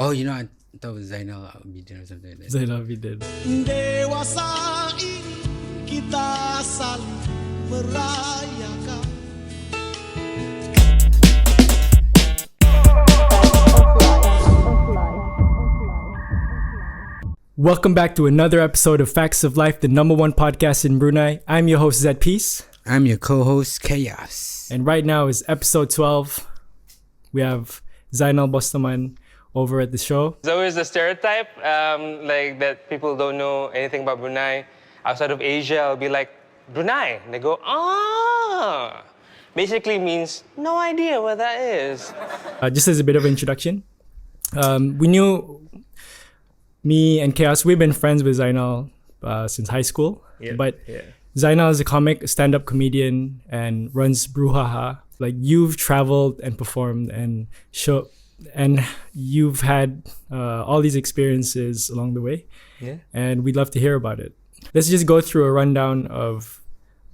Oh, I thought it was Zainal Abidin or something like that. Zainal Abidin. Dewasa ini kita saling merayakan. Welcome back to another episode of Facts of Life, the number one podcast in Brunei. I'm your host, Zed Peace. I'm your co-host, Chaos. And right now is episode 12. We have Zainal Bostaman over at the show. There's always a stereotype, like that people don't know anything about Brunei. Outside of Asia, I'll be like, Brunei. And they go, ah. Basically means no idea what that is. Just as a bit of introduction, we knew, me and Chaos, we've been friends with Zainal since high school. Yeah, but yeah. Zainal is a comic, stand-up comedian, and runs Bruhaha. Like, you've traveled and performed and you've had all these experiences along the way. Yeah. And we'd love to hear about it. Let's just go through a rundown of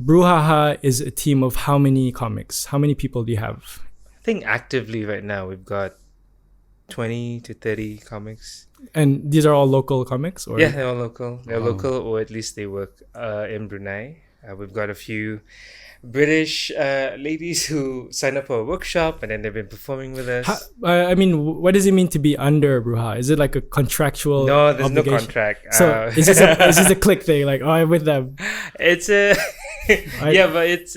Bruhaha. Is a team of how many comics? How many people do you have? I think actively right now we've got 20 to 30 comics. And these are all local comics? Or? Yeah, they're all local. They're local, or at least they work in Brunei. We've got a few British ladies who sign up for a workshop and then they've been performing with us. What does it mean to be under Bruhaha? Is it like a contractual No, there's obligation? no contract. So is this a click thing? Like, oh, I'm with them. It's a... yeah, but it's...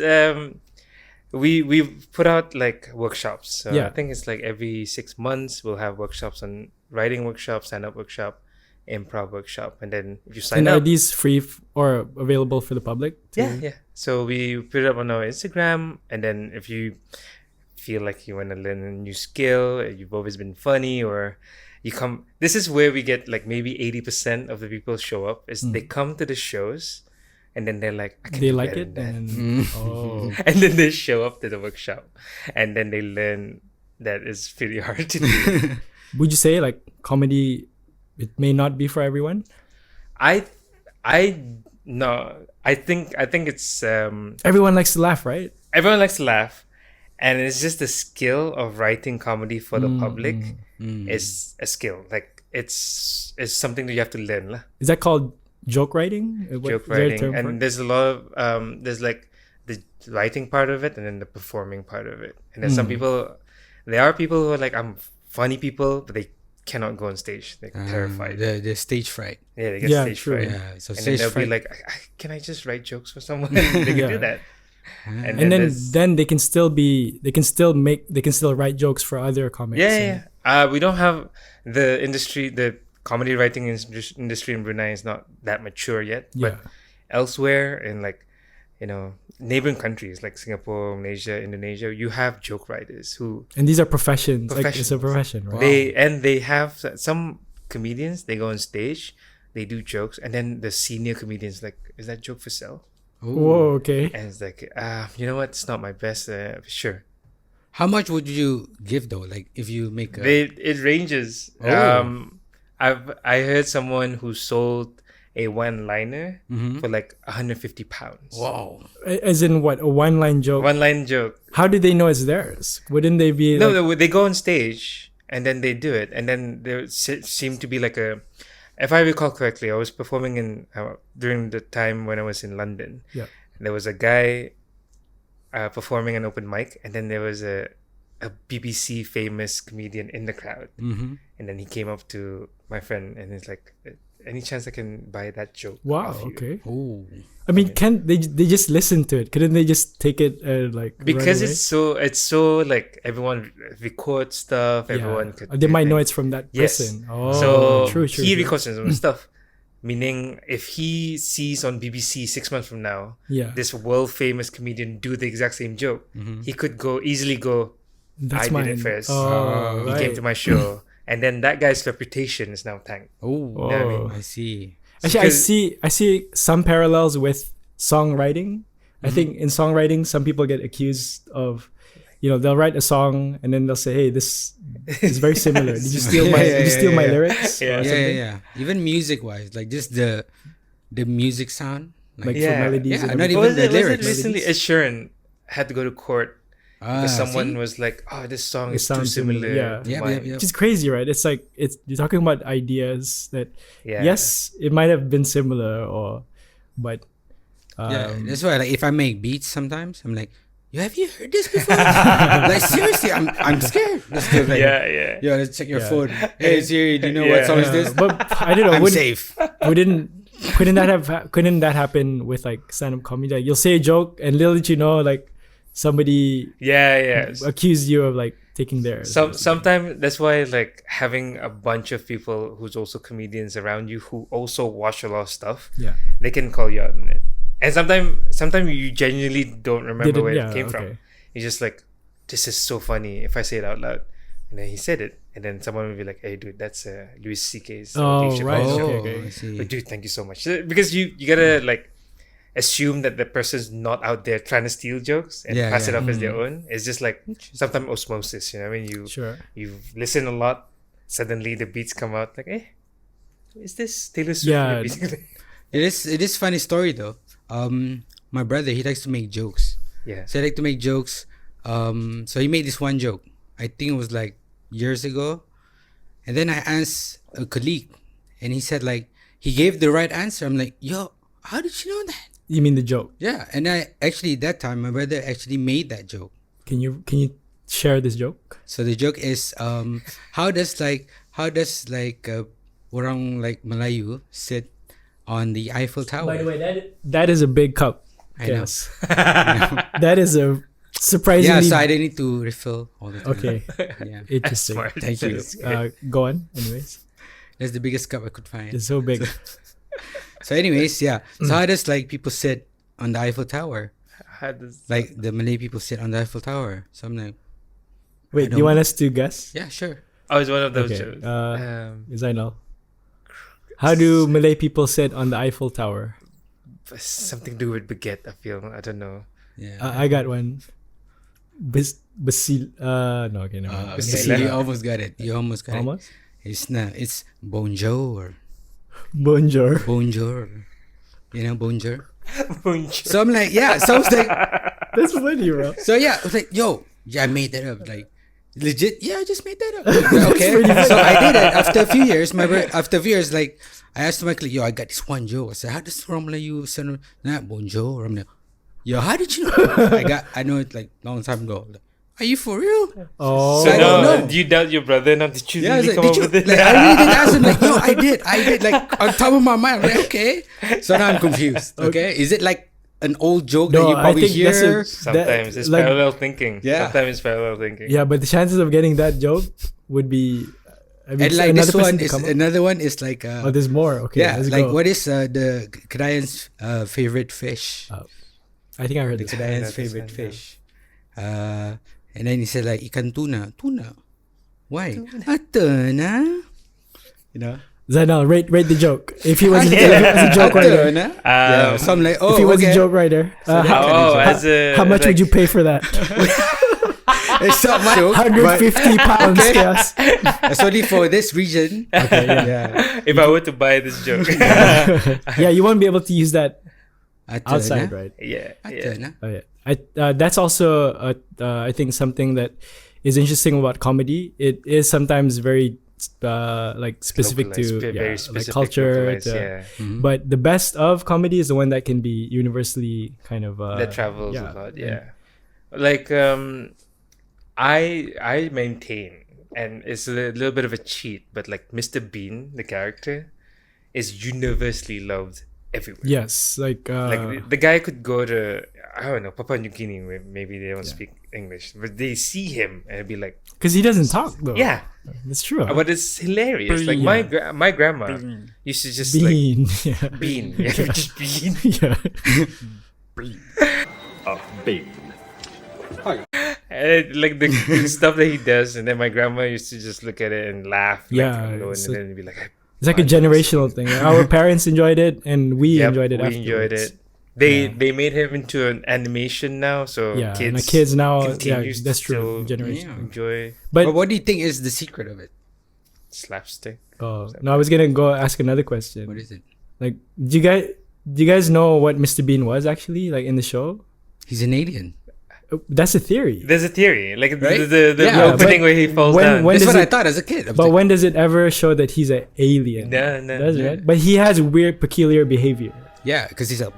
We've put out like workshops. So Yeah. I think it's like every 6 months we'll have workshops on writing workshop, stand-up workshop, improv workshop. And then if you sign And up... are these free or available for the public? Yeah. So we put it up on our Instagram, and then if you feel like you want to learn a new skill, you've always been funny, or you come, this is where we get like maybe 80% of the people show up. Is they come to the shows, and then they're like, I can They do like better it? than that. And oh. And then they show up to the workshop, and then they learn that it's pretty hard to do. Would you say like comedy, it may not be for everyone? I no. I think it's Everyone likes to laugh, right? everyone likes to laugh, and it's just the skill of writing comedy for the public is a skill. Like it's something that you have to learn, lah. Is that called joke writing? Joke Is there a writing, term for it? and there's a lot of there's like the writing part of it, and then the performing part of it. And there's some people, there are people who are like, I'm funny people, but they cannot go on stage. They're terrified. The stage fright. Yeah, they get Yeah, stage true. fright. Yeah, so And then stage they'll be fright. like, can I just write jokes for someone? They can Yeah. do that. And then there's- they can still write jokes for other comics. yeah. We don't have the comedy writing industry in Brunei is not that mature yet. Yeah. But elsewhere in like, neighboring countries like Singapore, Malaysia, Indonesia, you have joke writers who And these are professions. Like, it's a Professionals. profession, right? they have some comedians, they go on stage, they do jokes, and then the senior comedians like, is that joke for sale? Whoa, okay. And it's like, you know what? It's not my best. Sure. How much would you give though? Like if you make a... It ranges. Oh. I heard someone who sold a one-liner Mm-hmm. for like 150 pounds. Wow. As in what? A one-line joke? One-line joke. How do they know it's theirs? Wouldn't they be No, like... they go on stage and then they do it, and then there seemed to be like a. If I recall correctly, I was performing in during the time when I was in London. Yeah. There was a guy performing an open mic, and then there was a BBC famous comedian in the crowd, Mm-hmm. and then he came up to my friend and he's like, "Any chance I can buy that joke?" Wow, off you?" okay. Oh. I mean, can't they just listen to it? Couldn't they just take it like Because right away? it's so like everyone records stuff. Everyone could. They do might know things. it's from that Yes. person. Oh, So true. he records his own stuff. Meaning, if he sees on BBC 6 months from now Yeah, this world famous comedian do the exact same joke, he could easily go, that's I mine. did it first. Oh, He right. came to my show, and then that guy's reputation is now tanked. Oh. Oh. know what I mean? I see. Actually, Because- I see some parallels with songwriting. I Mm-hmm. think in songwriting, some people get accused of, they'll write a song and then they'll say, "Hey, this is very similar. Did you steal my? Yeah, Did you steal my yeah. lyrics?" Yeah. Or Yeah, something? yeah. Even music wise, like just the music sound. Like Yeah. for melodies. Yeah, and not everything. even the was it lyrics. recently Ed Sheeran had to go to court because someone see? was like, "Oh, this song It is too sounds similar." similar, yeah. to Yep, mine." yep, yep. Which is crazy, right? It's like you're talking about ideas that Yeah. yes, it might have been similar, but Yeah, that's why like if I make beats sometimes I'm like, yo, have you heard this before? Like seriously, I'm scared. Just to, like, Yeah. yo, let's check your Yeah. phone. Hey Siri, do you know what Yeah. song is this? but I don't know. I'm safe. Couldn't that happen with like stand-up comedy? Like you'll say a joke and little did you know, like somebody Yeah. accused you of like taking theirs. Sometimes that's why like having a bunch of people who's also comedians around you who also watch a lot of stuff, Yeah. they can call you out on it. And sometimes you genuinely don't remember where it came from. You're just like, this is so funny if I say it out loud. And then he said it. And then someone will be like, hey dude, that's Louis C.K.'s Oh, Dave right. Chappelle's show. Okay. I see. But dude, thank you so much. Because you gotta like assume that the person's not out there trying to steal jokes and Yeah, pass it yeah. off as their own. It's just like sometimes osmosis, you know what I mean? Sure. You listen a lot, suddenly the beats come out like, is this Taylor Swift? Yeah. Basically. It is funny story though. My brother, he likes to make jokes. Yeah. So I like to make jokes. So he made this one joke. I think it was like years ago. And then I asked a colleague and he said like he gave the right answer. I'm like, yo, how did you know that? You mean the joke? Yeah. And I actually that time my brother actually made that joke. Can you share this joke? So the joke is how does orang like Melayu sit on the Eiffel Tower? By the way, that is a big cup. I know. Yes. That is a surprisingly. Yeah, so I didn't need to refill all the time. Okay. Yeah. Interesting. Smart. Thank you. That's good. Go on. Anyways, That's the biggest cup I could find. it's so big. So anyways, yeah. So how does like people sit on the Eiffel Tower? How does- Like the Malay people sit on the Eiffel Tower. So I'm like, Wait, do you want us to guess? yeah, sure. Oh, it's one of those Okay, jokes. Zainal. How do Malay people sit on the Eiffel Tower? Something to do with baguette, I feel. I don't know. Yeah. I got one. Basil. No, okay, no. Okay, you almost got it. You almost got Almost. it. It's bonjour. Bonjour. Bonjour. You know bonjour? Bonjour. So I'm like, yeah. So I was like, That's funny, bro. so yeah. I was like, yo, yeah, I made that up. Like, legit, yeah, I just made that up. Okay. So I did it after a few years. After a few years, like, I asked my colleague, yo, I got this one joke. I said, how does Romla you send not bonjour? I'm like, yo, how did you know? I know it like long time ago. Like, are you for real? Oh. So I don't know. Do you doubt your brother? Now, did you Yeah, I was really like, come up with it? like, I really did ask him, like, yo, I did, like, on top of my mind. I'm like, okay. So now I'm confused. Okay. Is it like an old joke that No, you I probably think that's hear? Sometimes it's like- parallel thinking. Yeah. Sometimes it's parallel thinking. Yeah, but the chances of getting that joke would be. I mean, And like this another person one to is come up- another one is like Oh, there's more. Okay, yeah, let's like go. what is the Kadayan's favorite fish? I think I heard The this. Kadayan's this favorite one, yeah. fish. And then he said like ikan tuna. Why? Tuna. You know? Zainal, rate the joke. If he was, if he was a joke writer, Tuna. Yeah. So I'm like, oh, if he was okay. a joke writer, how much would you pay for that? It's not my joke. 150 pounds. Okay. Yes. It's only for this region. Okay. Yeah. Yeah. If I were to buy this joke. Yeah, you won't be able to use that Tuna. outside, right? yeah. Tuna. Oh, yeah. That's also I think something that is interesting about comedy. It is sometimes very like specific Localized, to very like specific, culture. localized, to- yeah. But the best of comedy is the one that can be universally kind of That travels yeah. a lot. Yeah. Like I maintain, and it's a little bit of a cheat, but like Mr. Bean, the character, is universally loved everywhere. Yes, like Like the guy could go to, I don't know, Papua New Guinea, where maybe they don't speak English, but they see him and it'd be like, because he doesn't talk though. yeah, that's true. but it's hilarious. Like my grandma used to just Bean, yeah, like Bean, yeah, just Bean. yeah. Like the stuff that he does, and then my grandma used to just look at it and laugh, like, Yeah, alone, it's and a- then be like, It's like a generational thing. Like, our parents enjoyed it, and we "Yep, enjoyed it. we afterwards. enjoyed it." They made him into an animation now, so Yeah, and the kids kids now, yeah, continues that's to true. still Generation. Yeah. enjoy But But what do you think is the secret of it? slapstick. no, I was gonna go ask another question. What is it? Like, do you guys know what Mr. Bean was actually like in the show? He's an alien. That's a theory. There's a theory, like Right? the Yeah, opening but where he falls when- down. when That's does what I it- thought as a kid. I was But like, when does it ever show that he's an alien? No, no. That's right. But he has weird, peculiar behavior. yeah, because he's a.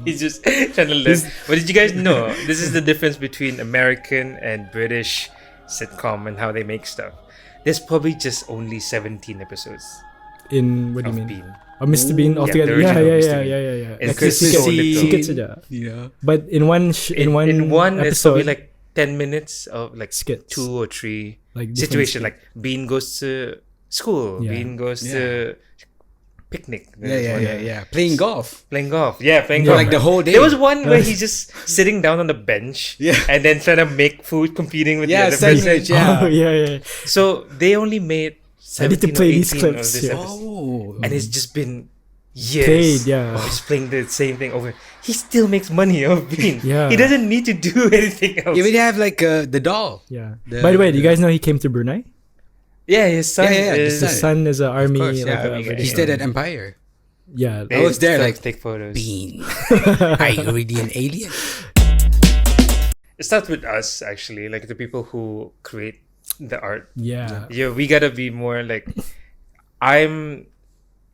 He's just trying to learn. But did you guys know this is the difference between American and British sitcom and how they make stuff? There's probably just only 17 episodes In what do of you mean? Bean. Oh, Mr. Bean altogether. the Yeah, original yeah, Mr. yeah, Bean. yeah, yeah, yeah. It's Like, so little. sikit saja. Yeah. But in one In one, it's episode, probably like 10 minutes of like Skits. 2 or 3 like different situation. skit. Like Bean goes to school. Yeah. Bean goes to picnic. Yeah. Playing golf. Playing golf. Yeah, playing Yeah. golf. Like the whole day. There was one where he's just sitting down on the bench Yeah. and then trying to make food competing with Yeah, the other person. sandwich, yeah. Oh, yeah. So they only made I need to 17 or play these 18 clips, of this yeah. episode. Oh. And it's just been years. Played, yeah. of just playing the same thing over. He still makes money off Bean. Yeah. He doesn't need to do anything else. Yeah, we have like the doll. Yeah. The- By the way, do you guys know he came to Brunei? Yeah, his son Yeah, is. the His son is an army. course, like yeah. a He British He stayed army. at Empire. Yeah. I was there, Still like, take photos. Bean. Are you really an alien? It starts with us actually, like the people who create the art. Yeah. Yeah, we gotta be more like. I'm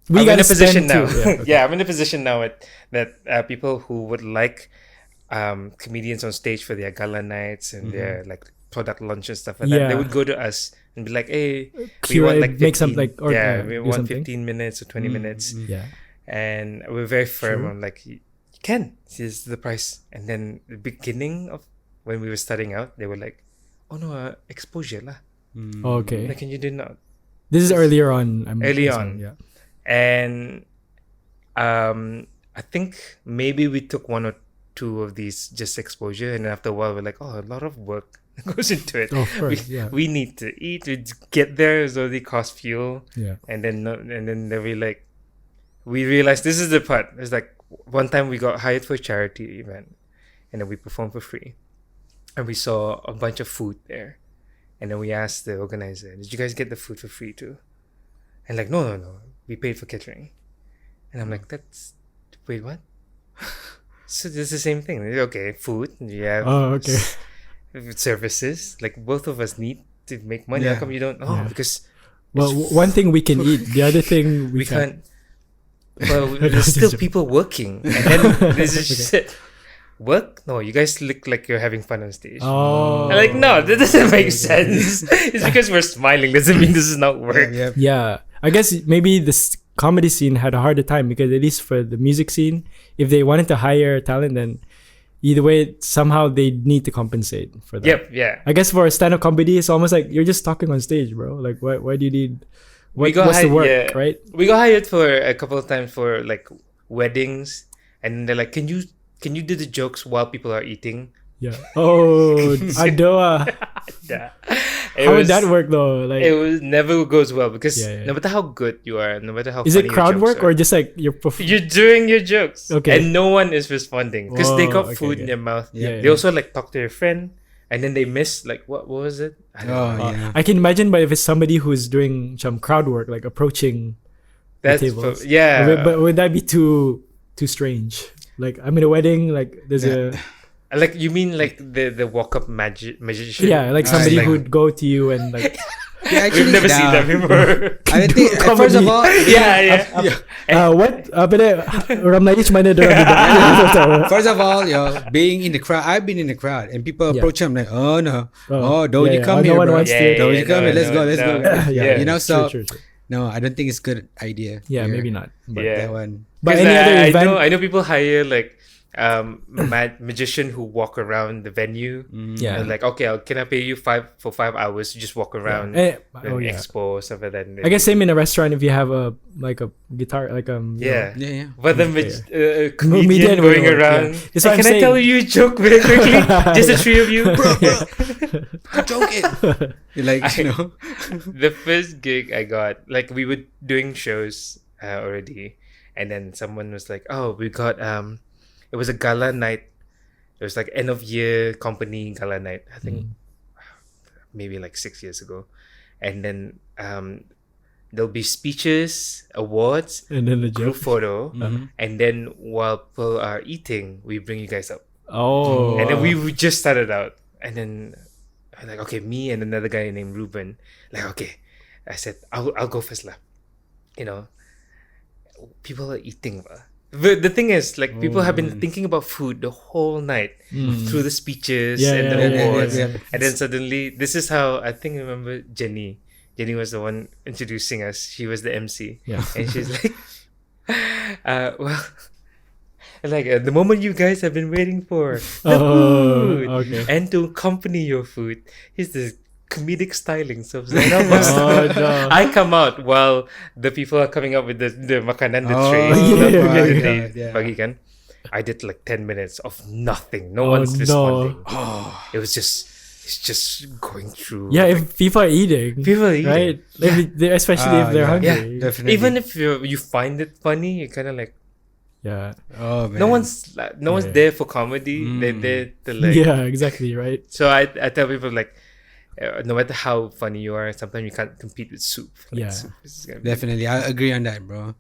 We in gotta a position spend now. too. Yeah, okay. Yeah, I'm in a position now that people who would like comedians on stage for their gala nights and their like product launch and stuff like that. They Yeah. would go to us and be like, "Hey, we Curate, want like 15, make some, like, or, we do want something. 15 minutes or 20 minutes," Yeah. and we're very firm Sure. on like, you can. This is the price. And then the beginning of when we were starting out, they were like, "Oh no, exposure lah. Okay. Like, can you do not?" This is earlier on. Early guessing, on. Yeah. And I think maybe we took 1 or 2 of these just exposure, and after a while we're like, oh, a lot of work goes into it. Oh, of course, yeah. We need to eat. We get there, so they cost fuel, Yeah. and then we like, we realized this is the part. It's like one time we got hired for a charity event, and then we performed for free, and we saw a bunch of food there, and then we asked the organizer, "Did you guys get the food for free too?" And like, no, we paid for catering. And I'm like, wait, what? So it's the same thing. Okay, food, you have Oh, okay. services. Like both of us need to make money. Yeah. How come you don't? Oh, Yeah. because Well, one thing we can eat. The other thing we can't. Well, No, there's still just- people working, and then there's this shit. Work? No, you guys look like you're having fun on stage. Oh. I'm like, no, that doesn't make sense. It's because we're smiling doesn't mean this is not work. Yeah. Yeah. I guess maybe this comedy scene had a harder time because at least for the music scene, if they wanted to hire talent, then either way, somehow they need to compensate for that. Yep, yeah. I guess for a stand-up comedy, it's almost like you're just talking on stage, bro. Like, why do you need? We got What's the hired- work, yeah. right? We got hired for a couple of times for like weddings, and they're like, "Can you do the jokes while people are eating?" Yeah. Oh, Adoa. Yeah. How would that work though? Like, It was never goes well because Yeah, yeah. no matter how good you are, no matter how is funny it your crowd jokes work are, or just like you're you're doing your jokes, Okay. and no one is responding because they Whoa, got okay, food okay. in their mouth. Yeah, They yeah. also like talk to their friend, and then they miss like what was it? I don't Oh, know. yeah. I can imagine, but if it's somebody who's doing some crowd work, like approaching That's the tables, yeah. But would that be too strange? Like I'm in a wedding, like there's Like you mean like the walk up magician? like somebody like- who'd go to you and like Yeah, We've never seen that before. I don't think, first of all, yeah. what? Ramlay mana dorang First of all, being in the crowd, I've been in the crowd, and people Yeah. approach him like, "Oh no, Oh, don't yeah, you yeah. come Oh, no here, one bro? wants to- Don't you come here? Let's go, let's go." Yeah, you know, so true. no, I don't think it's good idea. Yeah, here. maybe not. But Yeah. That one. But 'Cause any other I event, know people hire like magician who walk around the venue. yeah. And like, okay, can I pay you 5 hours to just walk around Eh, the oh, yeah. expo or stuff like that? I guess same in a restaurant if you have a guitar like Yeah. Yeah, yeah. But the Comedian comedian going will work, around. yeah. That's "Hey, what I'm can I tell saying. you a joke very quickly? Just the 3 of you. I'm joking. You're like, you know. The first gig I got, like we were doing shows already, and then someone was like, "Oh, we got it was a gala night. It was like end of year company gala night. I think maybe like 6 years ago, and then there'll be speeches, awards, and then the group joke. photo, Mhm. and then while people are eating, we bring you guys up." Oh. And then we just started out, and then like, okay, me and another guy named Ruben, like, okay, I said I'll go first lah. You know, people are eating. But the thing is, like, people have been thinking about food the whole night through the speeches and the awards, and then suddenly, this is how I think. Remember Jenny? Jenny was the one introducing us. She was the MC, and she's like, well. Like the moment you guys have been waiting for the food, and to accompany your food, here's the comedic stylings of Zainal. No. I come out while the people are coming up with the makanan, the tray, bagi kan. I did like 10 minutes of nothing. No one's responding. It's just going through. Yeah, if people are eating, right? Especially if they're hungry. Yeah, definitely. Even if you find it funny, you kind of like. Yeah. Oh man. No one's there for comedy. They're there to like. Yeah, exactly. Right. So I tell people like, no matter how funny you are, sometimes you can't compete with soup. Like, Yeah. soup is gonna be- Definitely, I agree on that, bro.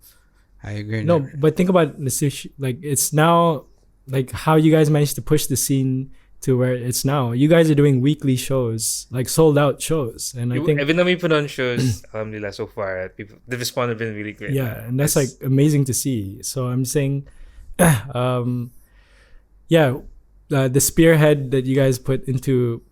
I agree. On No, that. but think about the sushi. Like it's now, like how you guys managed to push the scene to where it's now. You guys are doing weekly shows, like sold out shows, and I think every time we put on shows, alhamdulillah, so far the response have been really great. yeah, and that's like amazing to see. So I'm saying, the spearhead that you guys put into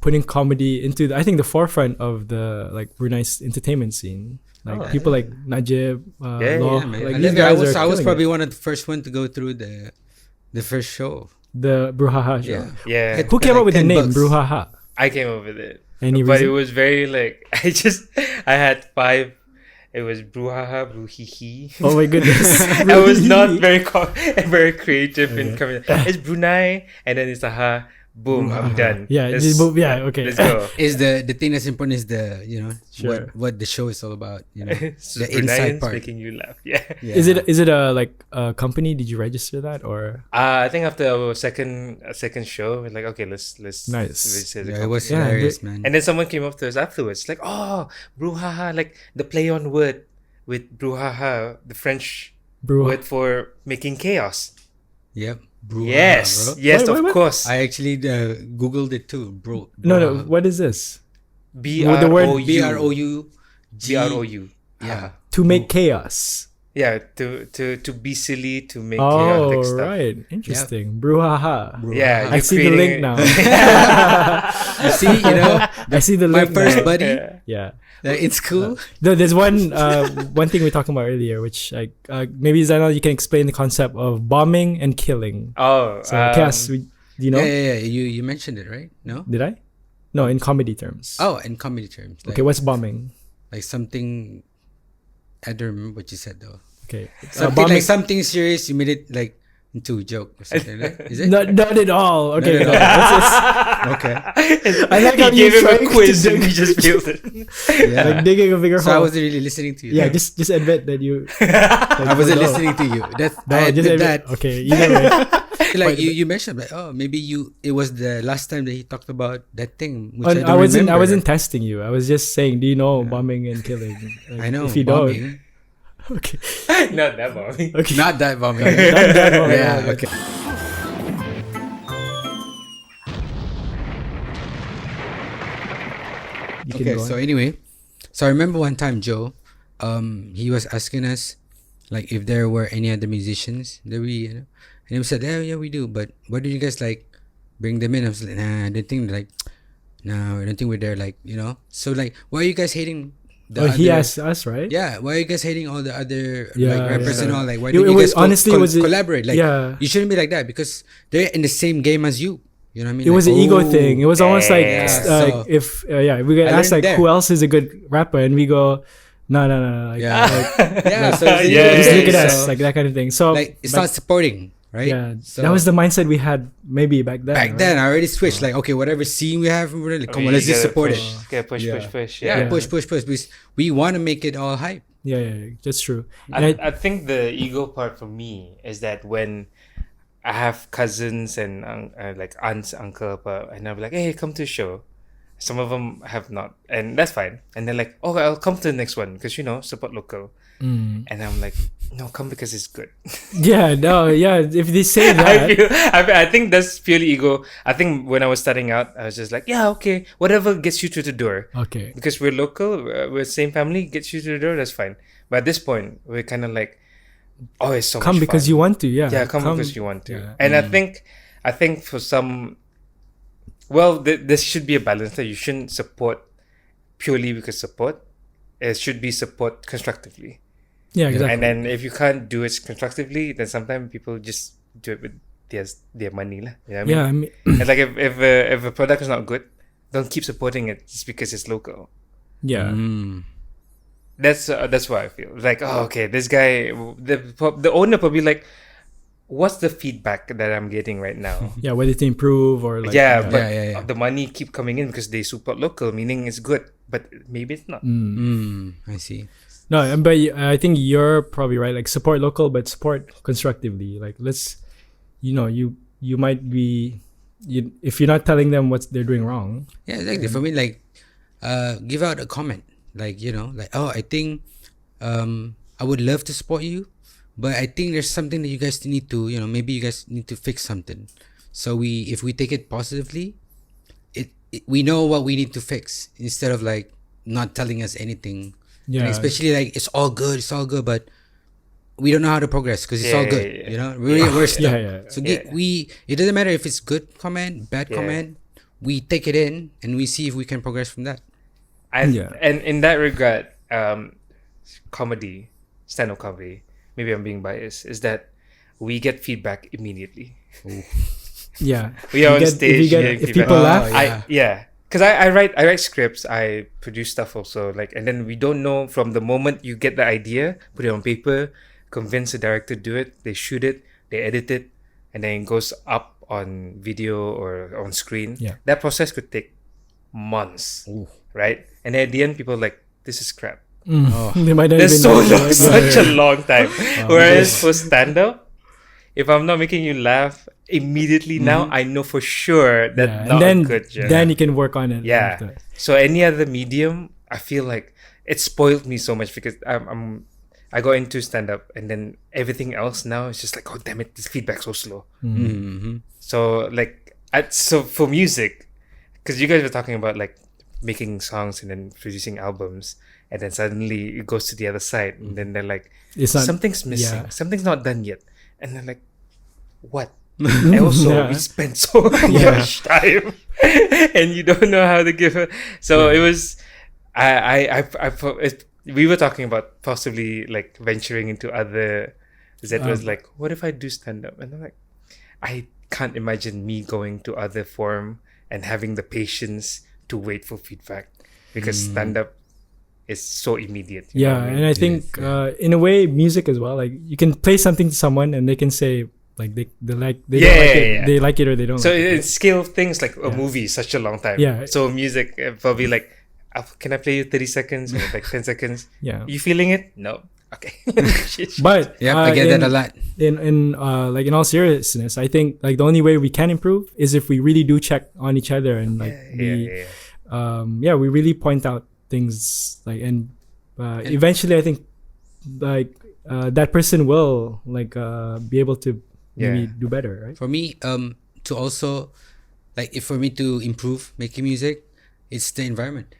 putting comedy into I think the forefront of the like Brunei's entertainment scene. Like people like Najib, Loh, man. like I these love guys it. are I was killing probably it. one of the first one to go through the first show. The Bruhaha show. Yeah. Yeah, It- Who came like up with the 10 name bucks. Bruhaha? I came up with it, Any but it reason? was very like I had 5. It was Bruhaha, Bruhihi. Oh my goodness. I was not very creative in coming. It's Brunei, and then it's aha, boom, I'm done. Yeah, Let's- just move, yeah, okay. Let's go. Is the thing that's important is the Sure. what the show is all about. So The inside Bruneians part. making you laugh. Yeah. Yeah. Is it a like a company? Did you register that or? I think after our second show, we're like, okay, let's Nice. register the Yeah, it was Yeah, hilarious, man. And then someone came up to us afterwards, like, oh, Bruhaha, like the play on word with Bruhaha, the French word for making chaos. Yep. Bruhaha, Yes, bro. yes, Wait, of what? course. I actually googled it too, bro. No. What is this? BROU. the word BROU. BROU. Yeah. To make chaos. Yeah, to be silly, to make chaotic Oh, stuff. right. Interesting. Bruhaha. Yeah, I you're see the link creating now. You see, I see the my link first now. buddy. Yeah. Like, it's cool. No, there's one thing we were talking about earlier, which like maybe Zainal, you can explain the concept of bombing and killing. Oh, So Cass, do you know? Yeah. You mentioned it, right? No. Did I? No, in comedy terms. Oh, in comedy terms. Like, Okay, what's bombing? like something. I don't remember what you said though. Okay. Something like something serious. You made it like into a joke or something. Like, is it? Not at all. Okay. Not no, at let's Okay. I like how he you gave him tried a to quiz dig- and he just failed it. Yeah. like digging a bigger So I hole. wasn't really listening to you. Yeah, just admit that you. I wasn't no. listening to you. That's No, I just did admit- that. Okay, either way. Like you mentioned, like, oh, maybe it was the last time that he talked about that thing. Which I don't wasn't. I remember. wasn't testing you. I was just saying. Do you know bombing and killing? Like, I know. If you bombing. don't, okay. Not that bombing. Okay. Not that bombing. Not that bombing. Yeah. Okay. You can Okay. go on. So anyway, so I remember one time Joe, he was asking us, like, if there were any other musicians that we, and we said, yeah, we do. But why did you guys like bring them in? I was like, nah, I don't think like, no, I don't think we're there. Like, so like, why are you guys hating? He asked us, right? Yeah, why are you guys hating all the other Yeah, like rappers yeah. and all? Like, why It don't you was- guys honestly, it was a- collaborate? Like, yeah. you shouldn't be like that because they're in the same game as you. You know what I mean? It was Like, an ego oh, thing. It was almost like Yeah, so- if we get I asked learned like there. who else is a good rapper, and we go, no. Like, Yeah, yeah. So it's Yeah, just look at so, us, like that kind of thing. So like it's not supporting, right? yeah, So that was the mindset we had maybe back then. back right? then. I already switched. Like, okay, whatever scene we have, we're like, come on, You let's just gotta support push, it. gotta push, Yeah. push. Yeah, Yeah. push. Because we want to make it all hype. Yeah, that's true. And I think the ego part for me is that when I have cousins and like aunts, uncle, and I'll be like, hey, come to a show. Some of them have not, and that's fine. And they're like, "Oh, I'll come to the next one because support local." And I'm like, "No, come because it's good." Yeah, no, yeah. If they say that, I think that's purely ego. I think when I was starting out, I was just like, "Yeah, okay, whatever gets you to the door." okay, Because we're local, we're same family, gets you to the door. That's fine. But at this point, we're kind of like, "Oh, it's so come much because fun." you want to. Yeah, Yeah, come because you want to. yeah. And I think for some, well, there should be a balance. That you shouldn't support purely because support. It should be support constructively. Yeah, exactly. And then if you can't do it constructively, then sometimes people just do it with their money lah. You know what I mean? Yeah, I mean, It's like if a product is not good, don't keep supporting it just because it's local. yeah. That's what I feel. Like, oh, okay, this guy, the owner probably like, what's the feedback that I'm getting right now? Yeah, whether to improve or like But Yeah. the money keep coming in because they support local, meaning it's good, but maybe it's not. I see. No, but I think you're probably right. Like support local, but support constructively. Like let's, you might be, if you're not telling them what they're doing wrong. Yeah, exactly. For me, like, give out a comment. Like, like, oh, I think, I would love to support you, but I think there's something that you guys need to, maybe you guys need to fix something. So if we take it positively, we know what we need to fix instead of like not telling us anything. Yeah. And especially like it's all good, but we don't know how to progress because it's all good. We're stuck. Yeah. So it doesn't matter if it's good comment, bad comment. We take it in and we see if we can progress from that. And in that regard, stand-up comedy, maybe I'm being biased, is that we get feedback immediately. Yeah. We are on stage. If people laugh. Because I write scripts, I produce stuff also, like, and then we don't know from the moment you get the idea, put it on paper, convince the director to do it, they shoot it, they edit it, and then it goes up on video or on screen. Yeah. That process could take months, right? And at the end, people are like, this is crap. They might not That's even know. such a long time. Whereas for stand-up, if I'm not making you laugh immediately now, I know for sure that not and then, good job. then you can work on it. Yeah. after. So any other medium, I feel like it spoiled me so much because I got into stand up and then everything else now is just like, oh damn it, this feedback's so slow. So like, so for music, because you guys were talking about like making songs and then producing albums, and then suddenly it goes to the other side, and then they're like, It's not, something's missing, yeah. something's not done yet, and they're like, what? And also we spent so much time and you don't know how to give it. So it was we were talking about possibly like venturing into other. Zed was like, what if I do stand up? And I'm like, I can't imagine me going to other forum and having the patience to wait for feedback because stand up is so immediate. You know what I mean? And I think in a way music as well, like you can play something to someone and they can say like they don't like it. They like it or they don't so like it. it's scale things like a movie is such a long time. Yeah. So music probably like, can I play you 30 seconds or like 10 seconds? Yeah. You feeling it? No. Okay. But I get that a lot. In like in all seriousness, I think like the only way we can improve is if we really do check on each other and like we really point out things like and eventually I think like that person will like be able to maybe do better, right? For me, to also like if for me to improve making music, it's the environment.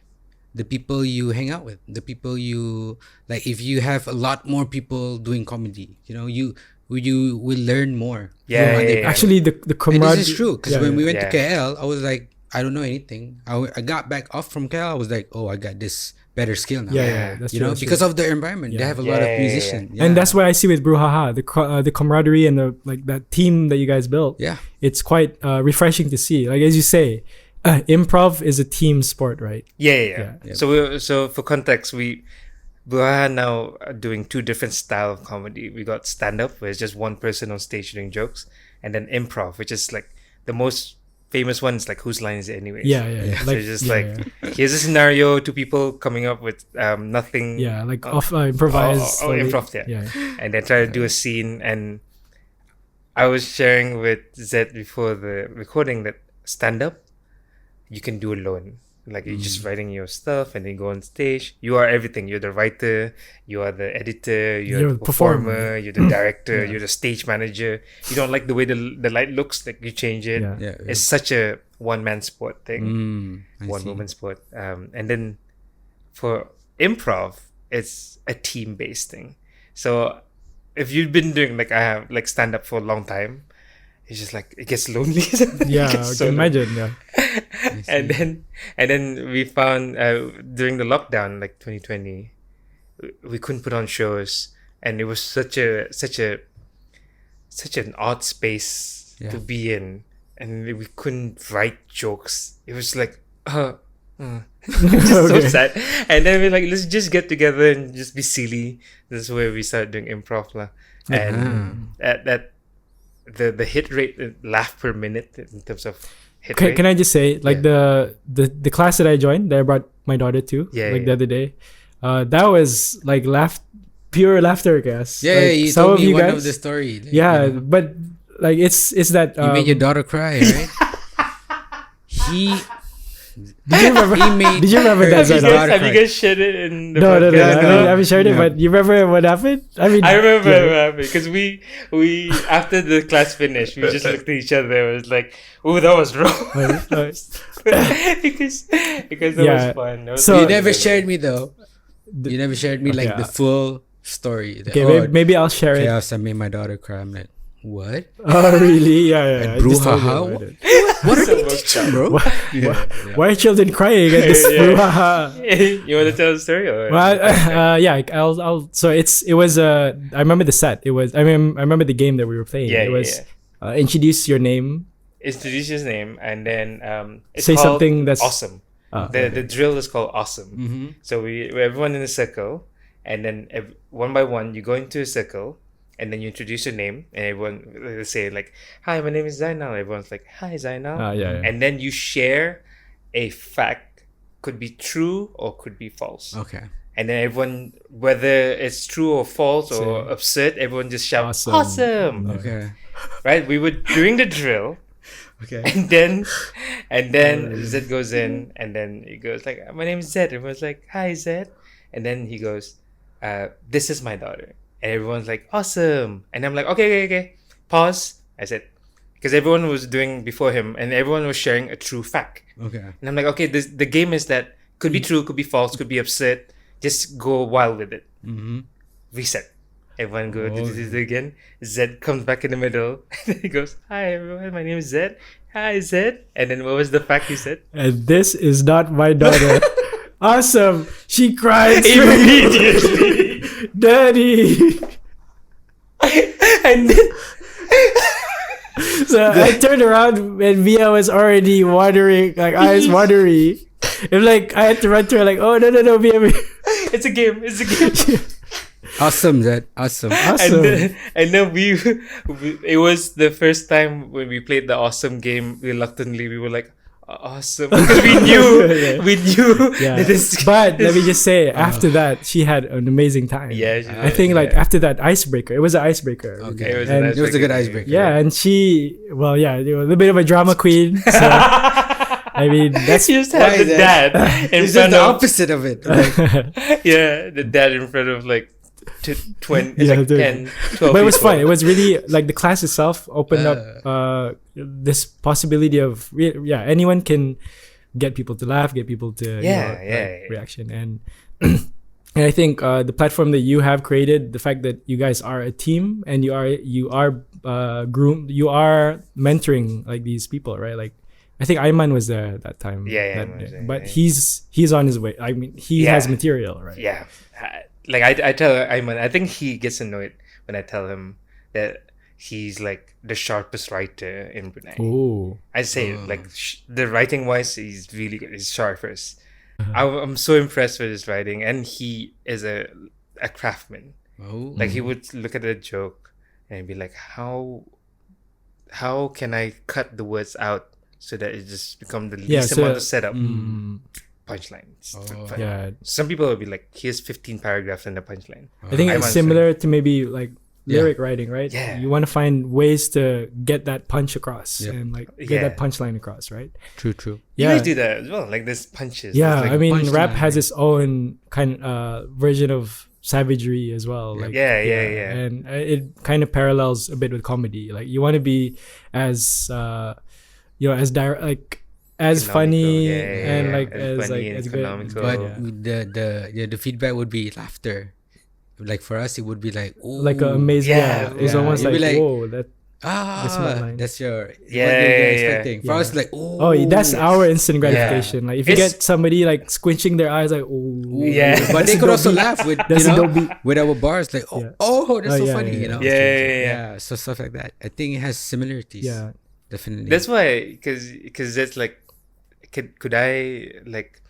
The people you hang out with, the people you like. If you have a lot more people doing comedy, you will learn more. Actually, the And camaraderie. this is true because when we went to Yeah. KL, I was like, I don't know anything. I got back off from KL. I was like, oh, I got this better skill now. That's true, that's because true. of the environment. They Yeah. have a lot of musicians. And that's what I see with Bruhaha, the camaraderie and the like that team that you guys built. Yeah. It's quite refreshing to see. Like as you say, improv is a team sport, right? Yeah. Yeah. So for context, Bruhaha now are doing two different style of comedy. We got stand up, where it's just one person on stage doing jokes, and then improv, which is like the most famous one is like whose line is it anyway? Yeah. So it's just here's a scenario, two people coming up with nothing. Yeah, like off improvise. Improv, Yeah. and then try to do a scene. And I was sharing with Zed before the recording that stand up you can do alone. Like you're just writing your stuff and then go on stage. You are everything. You're the writer, you are the editor, you're the performer, you're the director, you're the stage manager. You don't like the way the light looks, like you change it. Yeah. It's such a one-man sport thing, I see. one-woman sport. And then for improv, it's a team-based thing. So if you've been doing, like I have, like stand-up for a long time, it's just like it gets lonely. Yeah, It I gets can imagine. Yeah. and then we found during the lockdown, like 2020, we couldn't put on shows, and it was such an odd space to be in, and we couldn't write jokes. It was like just so sad. And then we're like, let's just get together and just be silly. This is where we started doing improv lah. And that the hit rate, laugh per minute in terms of hit rate. Can I just say, like the class that I joined, that I brought my daughter to, the other day, that was like pure laughter, guys. Yeah, like, you some told me you one guys, of the story. Like, yeah, but like it's that you made your daughter cry, right? Did you remember? Did you remember that? Have you guys shared it in the No. podcast? I haven't shared it, but you remember what happened? I mean, I remember what happened because we after the class finished, we just looked at each other. It was like, "Oh, that was wrong," because that was fun. That was So you never shared me though. You never shared me like the full story. Okay, maybe I'll share it. Chaos, I made my daughter cry. I'm like, what? Oh, really? Yeah. Bruhaha? What are you teaching, bro? Why are children crying at this Bruhaha? You want to tell the story? Or? Well, yeah, I'll. So it was. I remember the set. It was. I remember the game that we were playing. It was introduce your name. Introduce his name, and then it's say called something that's awesome. The drill is called awesome. Mm-hmm. So we're everyone in a circle, and then one by one you go into a circle. And then you introduce your name, and everyone will say like, "Hi, my name is Zainal." Everyone's like, "Hi, Zainal." And then you share a fact, could be true or could be false. Okay. And then everyone, whether it's true or false or absurd, everyone just shouts, "Awesome!" Okay. Right? We were doing the drill, Okay. and then Zed goes in, and then he goes like, "My name is Zed." Everyone's like, "Hi, Zed," and then he goes, "This is my daughter." And everyone's like, "Awesome." And I'm like, okay. Pause. I said, because everyone was doing before him and everyone was sharing a true fact. Okay. And I'm like, okay, the game is that could be true, could be false, could be absurd. Just go wild with it. Mm-hmm. Reset. Everyone go do this again. Zed comes back in the middle. And then he goes, "Hi, everyone. My name is Zed. Hi, Zed." And then what was the fact he said? And this is not my daughter. Awesome. She cries Immediately. Daddy. And then So I turned around and Mia was already watering, like eyes watery. And like I had to run to her like, "Oh no, Mia. it's a game. Awesome, Zed. Awesome. And then we it was the first time when we played the awesome game reluctantly. We were like, awesome, because we knew Yeah. that this, But let me just say, after that, she had an amazing time. Yeah, she I think like after that icebreaker, it was an icebreaker. Okay. it was a good icebreaker. Yeah, and she, well, yeah, a little bit of a drama queen. So, I mean, that's she just had the dad in It's just front the of opposite of it. Like, the dad in front of like 20, it's Yeah, like dude. 10, 12 but it was people. fun. It was really like the class itself opened up this possibility of anyone can get people to laugh, get people to reaction, and and I think the platform that you have created, the fact that you guys are a team and you are mentoring like these people, right? Like I think Ayman was there that time. Ayman was there, but he's on his way. I mean, he has material, right? Yeah. Like I tell Ayman, I think he gets annoyed when I tell him that he's like the sharpest writer in Brunei. Oh, I say like the writing wise, he's really good. He's sharpest. I'm so impressed with his writing, and he is a craftsman. Like he would look at a joke and be like, how can I cut the words out so that it just become the least amount of setup punchline. yeah. Some people will be like, here's 15 paragraphs in the punchline. I think it's Ayman's similar to maybe like lyric writing, right? Yeah. You want to find ways to get that punch across Yeah. and like get Yeah. that punchline across, right? True. You Yeah. guys do that as well. Like there's punches. Yeah, There's, I mean, punchline, rap has right? its own kind version of savagery as well. Like, Yeah, yeah. and it kind of parallels a bit with comedy. Like you want to be as as direct, like as funny and like as funny like and as good. economical. But Yeah. the feedback would be laughter. Like for us, it would be like, ooh, Like an amazing. Yeah, Yeah, it's yeah. almost You'd like, be like, whoa, that. That's my line. that's your Yeah, what you're yeah, expecting. For yeah. us, like, ooh, Oh, that's our instant Yeah. gratification. Like if you It's- get somebody like squinching their eyes, like Ooh. Yeah. But they could also laugh with That's a dope beat. with our bars, like, oh, Yeah. oh, that's Oh, so yeah, funny, yeah, you know? Yeah. So stuff like that. I think it has similarities. Yeah. Definitely. That's why, because that's like, could I like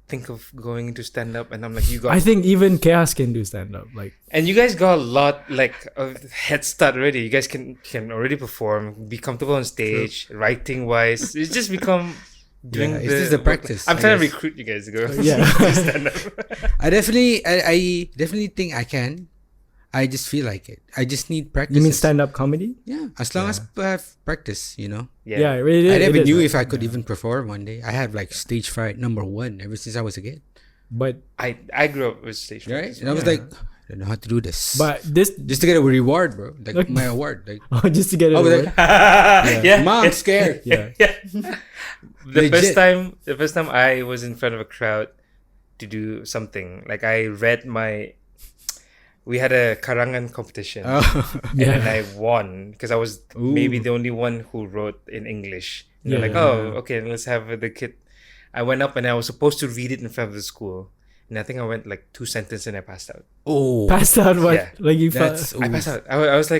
think of going into stand up? And I'm like, you got, I think even Chaos can do stand up. Like and you guys got a lot like of head start already. You guys can already perform, be comfortable on stage, writing wise. It's just become doing Yeah, it's just the practice, I'm I trying to guess. recruit you guys to go. Yeah. stand up. I definitely think I can. I just feel like it. I just need practice. you mean stand up comedy? Yeah, as long as I have practice, you know. Yeah, it really I is. never It is, knew right? if I could even perform one day. I had like stage fright #1 ever since I was a kid, But I grew up with stage fright right? as And I was Yeah. like, I don't know how to do this. this just to get a reward, bro. Like Okay. my award. Like, just to get it I was over. like, yeah. Mom, I'm scared. Yeah. The Legit. first time I was in front of a crowd to do something, like I read we had a karangan competition, Oh. and then I won because I was maybe the only one who wrote in English. And they're like, oh, okay, let's have the kid. I went up and I was supposed to read it in front of the school, and I think I went like 2 sentences and I passed out. Oh, Passed out what? Yeah. Like you felt. that's I passed out. I was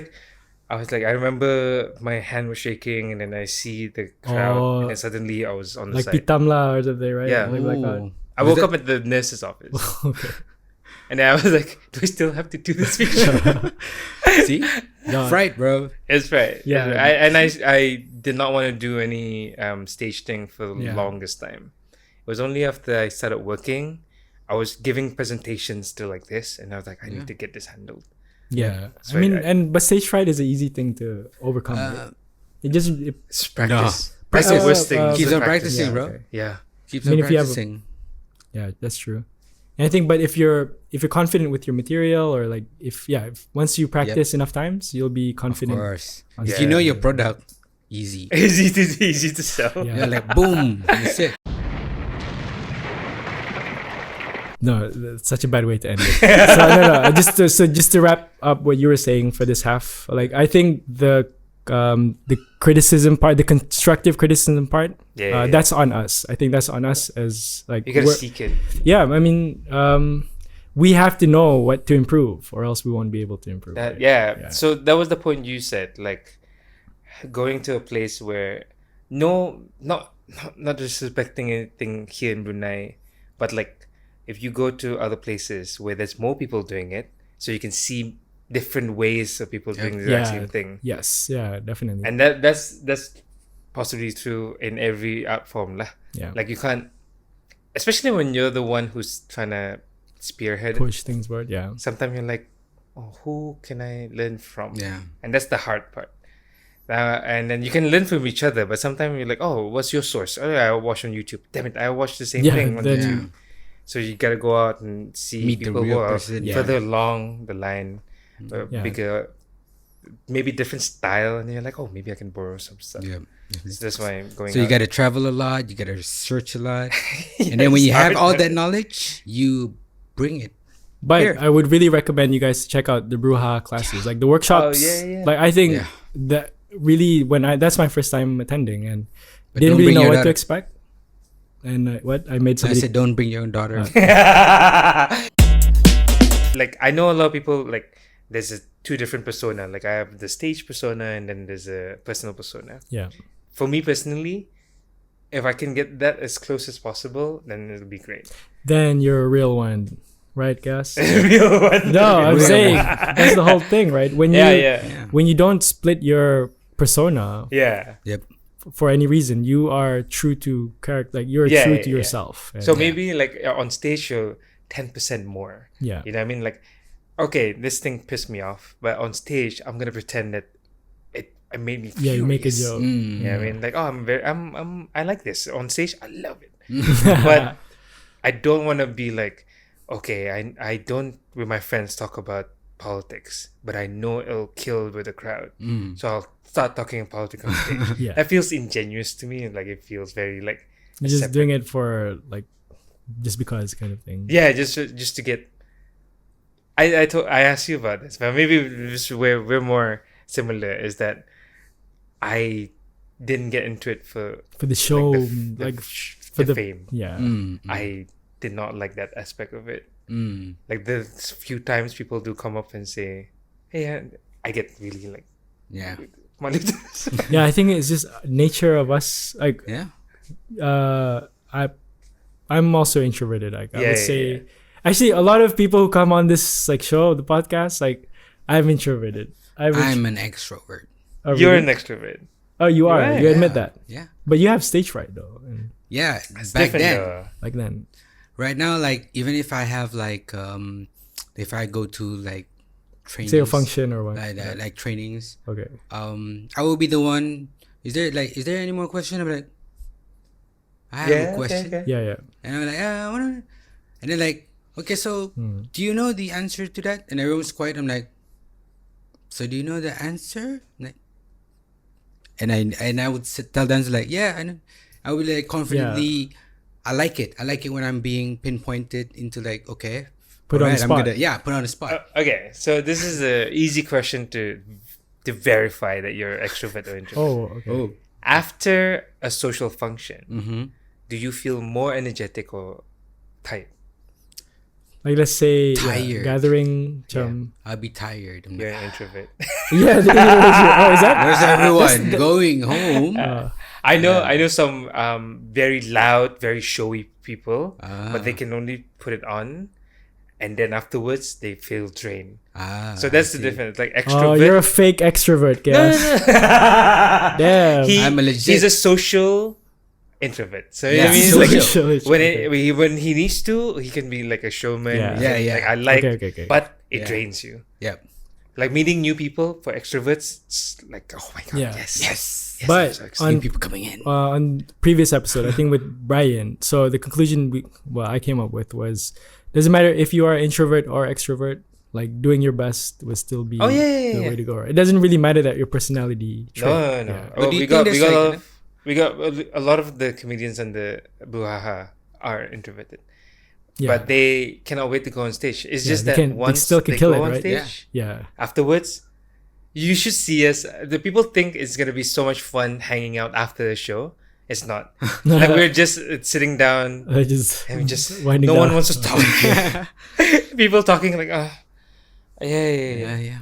like, I remember my hand was shaking, and then I see the crowd, Oh. and then suddenly I was on the Like side. pitamla or something, right? Yeah. Like that. I woke up at the nurse's office, Okay. and then I was like, "Do I still have to do this picture?" See, Yeah. fright, bro. It's right. Yeah. I did not want to do any stage thing for the Yeah. longest time. It was only after I started working, I was giving presentations to like this, and I was like, I need to get this handled. Yeah. So I mean, I- but stage fright is an easy thing to overcome. right? It just It's practice. No. That's the Practice. worst thing. Uh, is Keeps the on practice. practicing, Yeah, bro. okay. Yeah. Keeps I mean, on if you have a- practicing. Yeah, that's true. And I think, but if you're confident with your material, or like if once you practice enough times, you'll be Of confident. course. on If Yeah. you know your product, easy. easy to sell. Yeah. You're like, boom, that's it. No, that's such a bad way to end it. No. Just to wrap up what you were saying for this half, like I think the criticism part, the constructive criticism part, Yeah. that's on us. I think that's on us as like You gotta we're- seek it. yeah. I mean, we have to know what to improve, or else we won't be able to improve. right? Yeah. So that was the point you said, like going to a place where not disrespecting anything here in Brunei, but like if you go to other places where there's more people doing it, so you can see different ways of people doing the exact same thing. Yes. Yeah. Definitely. And that's possibly true in every art form lah. yeah. Like you can't, especially when you're the one who's trying to spearhead it, push things forward. Yeah. sometimes you're like, oh, who can I learn from? Yeah. And that's the hard part. And then you can learn from each other, but sometimes you're like, oh, what's your source? Oh, yeah, I watch on YouTube. Damn it, I watched the same Yeah, thing on then- YouTube. So you gotta go out and see Meet the people who real are person. Yeah. further along the line, Yeah. bigger, maybe different style, and you're like, oh, maybe I can borrow some stuff. Yeah. So that's why I'm going. So you out. got to travel a lot. You got to research a lot. Yeah, And then when it's you have hard. all that knowledge, you bring it. But Here. I would really recommend you guys check out the Bruhaha classes, like the workshops. yeah. Like I think Yeah. that really that's my first time attending, and But didn't don't really bring know your what to daughter. expect. And what I made So I somebody. said, don't bring your own daughter. Like I know a lot of people, like there's two different persona. Like I have the stage persona, and then there's a personal persona. yeah. For me personally, if I can get that as close as possible, then it'll be great. Then you're a real one, right, Gus? Real one. No, I'm Real saying one. that's the whole thing, right? When Yeah, you yeah, when you don't split your persona yeah. Yep. for any reason, you are true to character. Like you're Yeah, true yeah, to yeah. yourself. And So maybe like on stage you're 10% more. yeah, You know what I mean? Like okay, this thing pissed me off, but on stage, I'm gonna pretend that it made me Yeah, furious. you make a joke. Yeah, I mean, like, oh, I like this on stage. I love it, but I don't want to be like, okay, I don't with my friends talk about politics, but I know it'll kill with the crowd, so I'll start talking politics on stage. Yeah. That feels ingenuous to me, and like it feels very like You're just separate. doing it for like just because kind of thing. Yeah, just to get. I asked you about this, but maybe this is where we're more similar. Is that I didn't get into it for For the show, the like for the the fame. Yeah. I did not like that aspect of it. Mm. Like the few times people do come up and say, "Hey," I get really like, Yeah. Yeah, I think it's just nature of us. Like, Yeah. I'm also introverted. Like I Yeah, would yeah, say, yeah. actually, a lot of people who come on this like show, the podcast, like I'm introverted. I'm an extrovert. Oh, You're really? an extrovert. Oh, you are. Right. You admit Yeah. that, Yeah. but you have stage fright though. And Yeah. It's Back different then. though. like then, Right now, like even if I have like if I go to like trainings, say a function or what. like trainings, Okay. I will be the one. Is there any more question? I'm like, I have Yeah, a question, okay. Yeah, yeah. and I'm like, I wanna, and then like, okay, so do you know the answer to that? And everyone's quiet. I'm like, so do you know the answer? Like, and I would tell them like, yeah, I know. I would like confidently. I like it. I like it when I'm being pinpointed into like, okay, Put on the spot. put on the spot. Okay, so this is a easy question to verify that you're extrovert or introvert. Oh, okay. Oh, After a social function, mm-hmm. do you feel more energetic or tired? Like let's say Tired. gathering. I'll be tired. I'm You're like, an introvert. Yeah. Oh, is that? where's everyone going home? I know some very loud, very showy people, but they Ah. can only put it on, and then afterwards they feel drained. So I that's the see. difference. Like Oh, extrovert. you're a fake extrovert, guys. Damn. I'm a legit- He's a social introvert. So you know Yeah, what I mean? It's like Social. when he needs to, he can be like a showman. Yeah. He Yeah, can, yeah. Like I like, Okay. but it Yeah. drains you. Yep. Like meeting new people for extroverts, it's like, oh my god, Yeah. yes, Yes. yes. But I'm so excited. New on people coming in. on previous episode, I think with Brian. So the conclusion I came up with was doesn't matter if you are introvert or extrovert. Like doing your best will still be Oh, yeah, the yeah. way to go. It doesn't really matter that your personality trait. No. Yeah. Oh, But do you we got think there's we got a lot of the comedians and the Bruhaha are introverted, Yeah. but they cannot wait to go on stage. It's Yeah, just they that can- they once still can they kill go it, on right? stage, Yeah. afterwards, you should see us. The people think it's gonna be so much fun hanging out after the show. It's not. Like we're just sitting down Just and we just winding no one down. wants to talk. People talking like, yeah.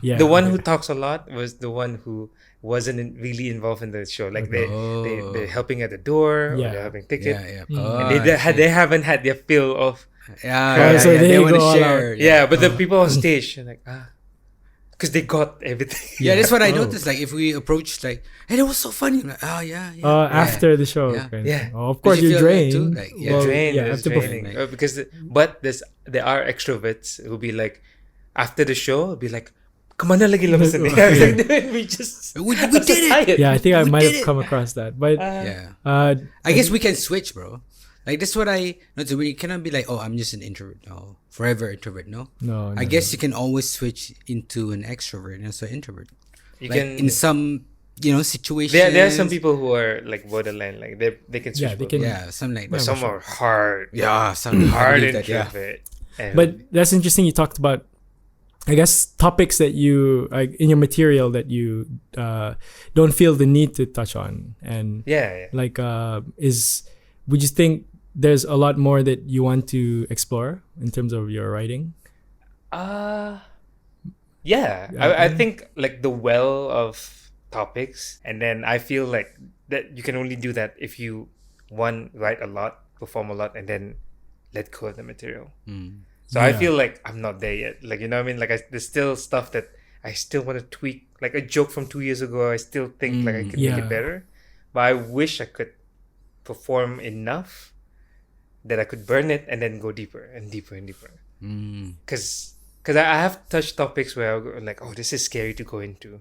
Yeah. The one okay. who talks a lot was the one who wasn't really involved in the show. Like they're helping at the door, or Yeah. they're having ticket, Yeah. Mm. Oh, and they haven't had their fill of yeah. so they They want go to all share. yeah. But the people on stage are like because they got everything. Yeah, that's what I Oh. noticed. Like if we approach, like, hey, that was so funny. I'm like, oh yeah. After the show. Yeah. kind of Yeah. thing. Oh, of course you you're feel that drained. too? Like, yeah. Well, Drained, yeah, it's after draining. perform. Because but there are extroverts who'll be like after the show, be like, "Kemana lagi lepas ni?" We just We did it. tired. Yeah, I think I We might did have it. come across that. But Yeah. I I guess we can switch, bro. Like that's what we cannot be like, oh, I'm just an introvert. No, forever introvert. No. no, I guess you can always switch into an extrovert and also introvert. You Like can. in some, situations. There are some people who are like borderline, like they can switch. Yeah, they both. can- Yeah, something like But that. some are hard. Yeah, some hard I believe that, yeah. introvert. And But that's interesting. You talked about, I guess, topics that you like in your material that you don't feel the need to touch on, and yeah. like would you think there's a lot more that you want to explore in terms of your writing? Yeah. I think like the well of topics, and then I feel like that you can only do that if you write a lot, perform a lot, and then let go of the material. So I Yeah. feel like I'm not there yet. Like, you know what I mean? Like there's still stuff that I still want to tweak. Like a joke from 2 years ago, I still think like I could make Yeah. it better. But I wish I could perform enough that I could burn it and then go deeper and deeper and deeper. Because because I have touched topics where I'm like, oh, this is scary to go into.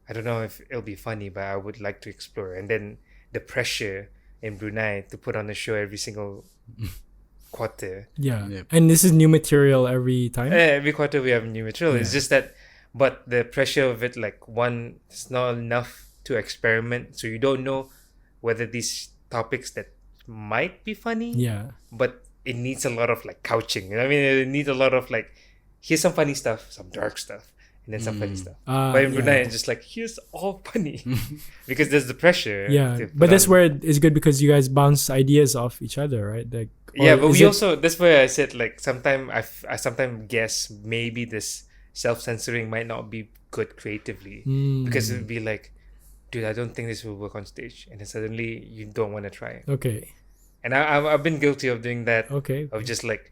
I don't know if it'll be funny, but I would like to explore. And then the pressure in Brunei to put on a show every single quarter. Yeah. Yep. And this is new material every time. Every quarter we have new material. It's just that, but the pressure of it, like one, it's not enough to experiment. So you don't know whether these topics that might be funny, Yeah. but it needs a lot of like couching. You know what I mean? It needs a lot of like, here's some funny stuff, some dark stuff, and then some funny stuff. But in Brunei, it's just like, here's all funny. Because there's the pressure. Yeah, to put but that's on. where it's good because you guys bounce ideas off each other, right? Like, Yeah, but is we it- also, that's where I said like, sometimes I sometimes guess maybe this self-censoring might not be good creatively. Because it would be like, dude, I don't think this will work on stage. And then suddenly you don't want to try it. Okay. And I've been guilty of doing that. Okay. Of just like,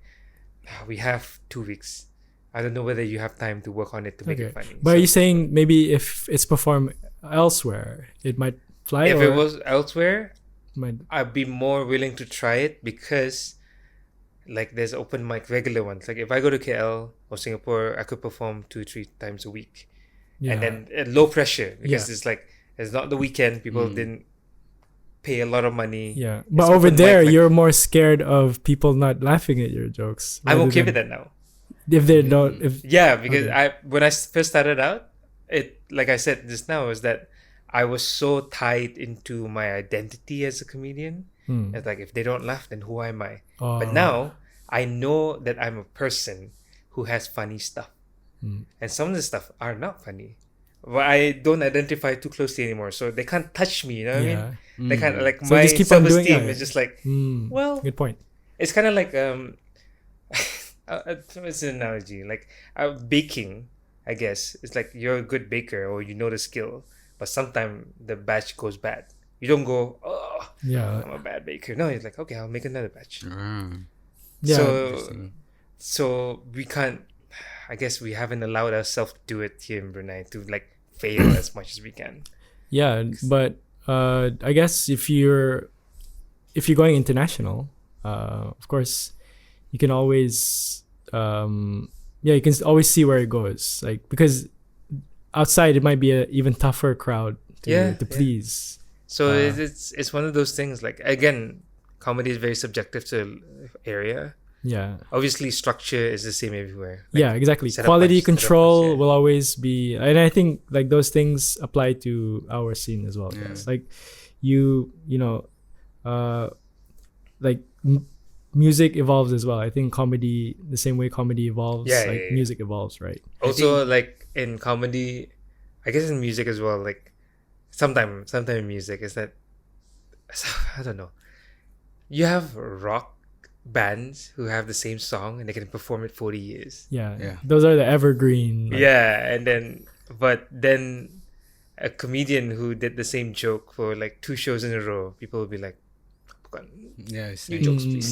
we have 2 weeks. I don't know whether you have time to work on it to make it funny. But So are you saying maybe if it's performed elsewhere, it might fly? if or it was elsewhere, might, I'd be more willing to try it because like there's open mic regular ones. Like if I go to KL or Singapore, I could perform 2-3 times a week. yeah. And then at low pressure because Yeah. it's like it's not the weekend. People didn't pay a lot of money. yeah. It's But over open mic, there, like- you're more scared of people not laughing at your jokes. I'm rather okay than- with that now. If they don't, if Yeah, because Okay. when I first started out, it like I said just now is that I was so tied into my identity as a comedian. It's like if they don't laugh, then who am I? But Oh. now I know that I'm a person who has funny stuff, and some of the stuff are not funny. But I don't identify too closely anymore, so they can't touch me. You know what I mean? They can't like So my just keep on doing self-esteem it. is just like well, good point. it's kind of like what's an analogy like baking, I guess. It's like you're a good baker or you know the skill, but sometimes the batch goes bad. You don't go, oh, Yeah. I'm a bad baker. No, it's like, okay, I'll make another batch. Yeah. So we can't, I guess we haven't allowed ourselves to do it here in Brunei to like fail as much as we can. Yeah, but I guess if you're going international, of course, you can always you can always see where it goes. Like because outside it might be a even tougher crowd to please. So it's one of those things. Like again, comedy is very subjective to area. Yeah. Obviously, structure is the same everywhere. Like, Yeah, exactly. setup Quality punch, setup control punch, yeah. will always be, and I think like those things apply to our scene as well. Yeah. Guys. Like you know, like music evolves as well. I think comedy, the same way comedy evolves, Yeah, like yeah, yeah. music evolves, right? Also, like in comedy, I guess in music as well. Like sometimes in music is that I don't know. You have rock bands who have the same song and they can perform it 40 years. Yeah, Yeah. Those are the evergreen. Like, Yeah, and then a comedian who did the same joke for like 2 shows in a row, people will be like, Yeah, it's new like, jokes, please.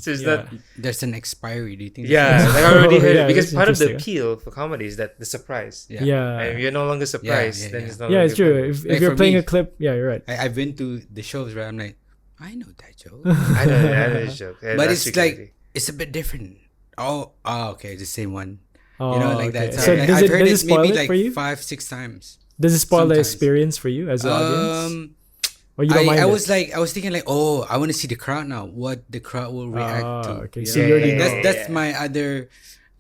So it's yeah. not. there's an expiry. Do you think? Yeah, like I already heard Yeah, it because that's part of the interesting. appeal for comedy is that the surprise. Yeah. Yeah. And if you're no longer surprised, yeah, then yeah. it's no Yeah, longer it's true. funny. If Like you're for playing me- a clip, yeah, you're right. I've been to the shows where I'm like, I know that joke, I know this joke. Yeah, but that's it's reality. like it's a bit different. Oh, okay, the same one. Oh, You know, like okay. that. So like, does I've it heard does it spoil maybe it like for you? 5-6 times. Does it spoil the sometimes. experience for you as an audience? Or you don't mind I it? was thinking like, oh, I want to see the crowd now. What the crowd will react to. Okay, you so know? you already Like, know. that's my other.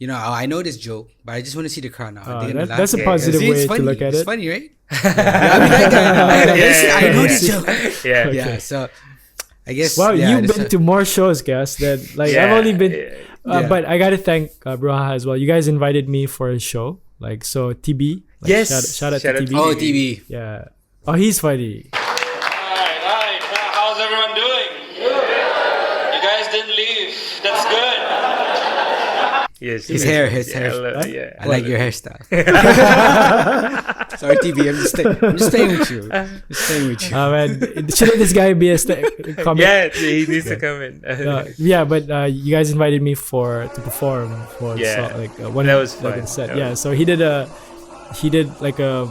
You know, I know this joke, but I just want to see the crowd now. Are they gonna laugh? that's a Yeah, positive See, way it's to funny. look at It's it. funny, right? Yeah, I mean, that guy. Listen, I know this joke. Yeah. Yeah, so I guess. Wow, yeah, you've that's been a- to more shows, guys. That like Yeah, I've only been, yeah. but I gotta thank Bruhaha as well. You guys invited me for a show, like so. TB, like, Yes. shout out Shout to out TB. to Oh, TV. TV. Yeah. Oh, he's funny. Alright, how's everyone doing? You guys didn't leave. That's good. Yes. His yes, hair, yes, his yeah, hair. I love- yeah. I like your hairstyle. Sorry, TV. I'm just staying with you. Just staying with you. Man, shouldn't this guy be a comic? Yeah, he needs to come in. Yeah, but you guys invited me to perform for Yeah. one That was like, fun. set. That Yeah, so he did like a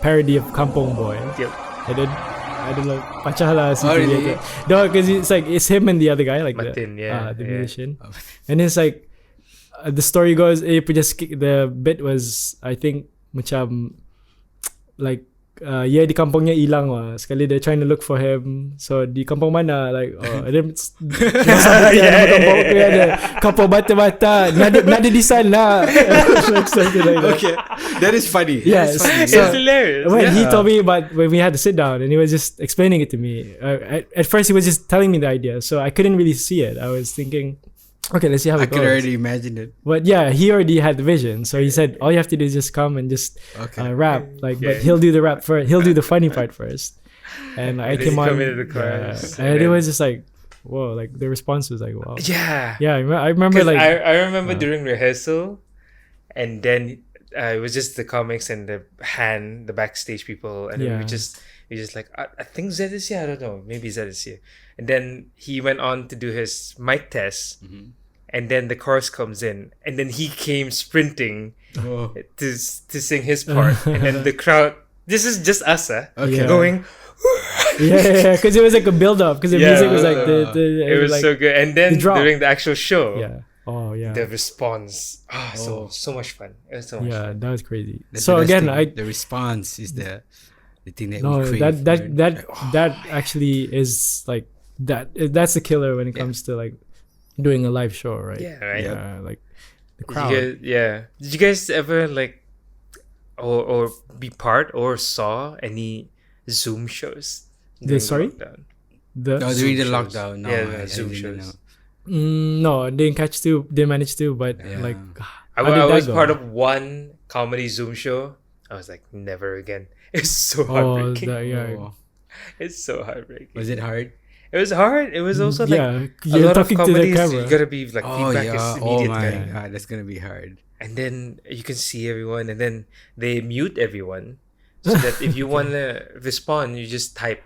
parody of Kampong Boy. Yep. I did like Pachahala. Oh, really? No, because it's him and the other guy, like Martin, the yeah. musician, and it's like the story goes, the bit was, I think, macam like yeah, di kampungnya hilang lah. Sekali they're trying to look for him. So di kampung mana, like, and then kampung tu ada kampung bata-bata, nada di sana. Like something like that. Okay, that is funny. Yes. It's So, hilarious. when he told me about, when we had to sit down and he was just explaining it to me, at first he was just telling me the idea, so I couldn't really see it. I was thinking, okay, let's see how I it could goes. already imagine it. But yeah, he already had the vision, so he said all you have to do is just come and just rap, like, but he'll do the rap first, he'll do the funny part first. And I And then came you on, come into the chorus, and it was just like, whoa, like the response was like, wow. Yeah. I remember 'Cause like, I remember during rehearsal, and then it was just the comics and the backstage people, and then we just like, I think Zed is here. I don't know, maybe Zed is here. And then he went on to do his mic test, and then the chorus comes in, and then he came sprinting to sing his part, and then the crowd. This is just us, going. yeah, because it was like a build up, because the music was like it was like, so good, and then drop. during the actual show, the the response, so much fun. It was so much fun. that was crazy. That's So the best again, thing. The response is the thing that no, we crave. that actually is like that's the killer when it comes to like doing a live show, right? Yeah, right. Like the Did crowd. Did you guys ever like or be part or saw any Zoom shows? during the sorry? lockdown? During the shows. lockdown. No, Yeah, I Zoom didn't shows. know. No, didn't manage to, but like I how did that was go? part of one comedy Zoom show. I was like, never again. It's so Oh, heartbreaking. Oh. It's so heartbreaking. Was it hard? It was hard. It was also like a you're lot of talking to the comedies. camera. You gotta be like Oh feedback yeah. is Oh immediate. my kind. god, that's gonna be hard. And then you can see everyone, and then they mute everyone, so that if you wanna respond, you just type.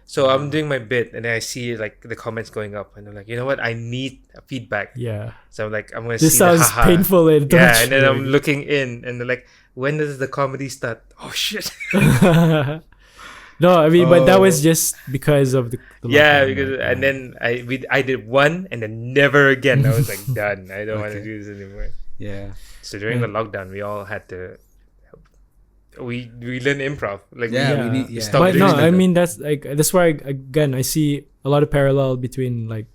So I'm doing my bit, and then I see like the comments going up, and I'm like, you know what? I need feedback. Yeah. So I'm like, I'm gonna This see the sounds haha. painful and Yeah, and then torturing. I'm looking in, and they're like, when does the comedy start? Oh shit! No, I mean, but that was just because of the Yeah, lockdown, because right? and then I did one, and then never again. I was like, done. I don't want to Okay. do this anymore. Yeah. So during the lockdown, we all had to. We learned improv. Like Yeah, Yeah. we Stop But doing no, that. I mean that's why again I see a lot of parallel between like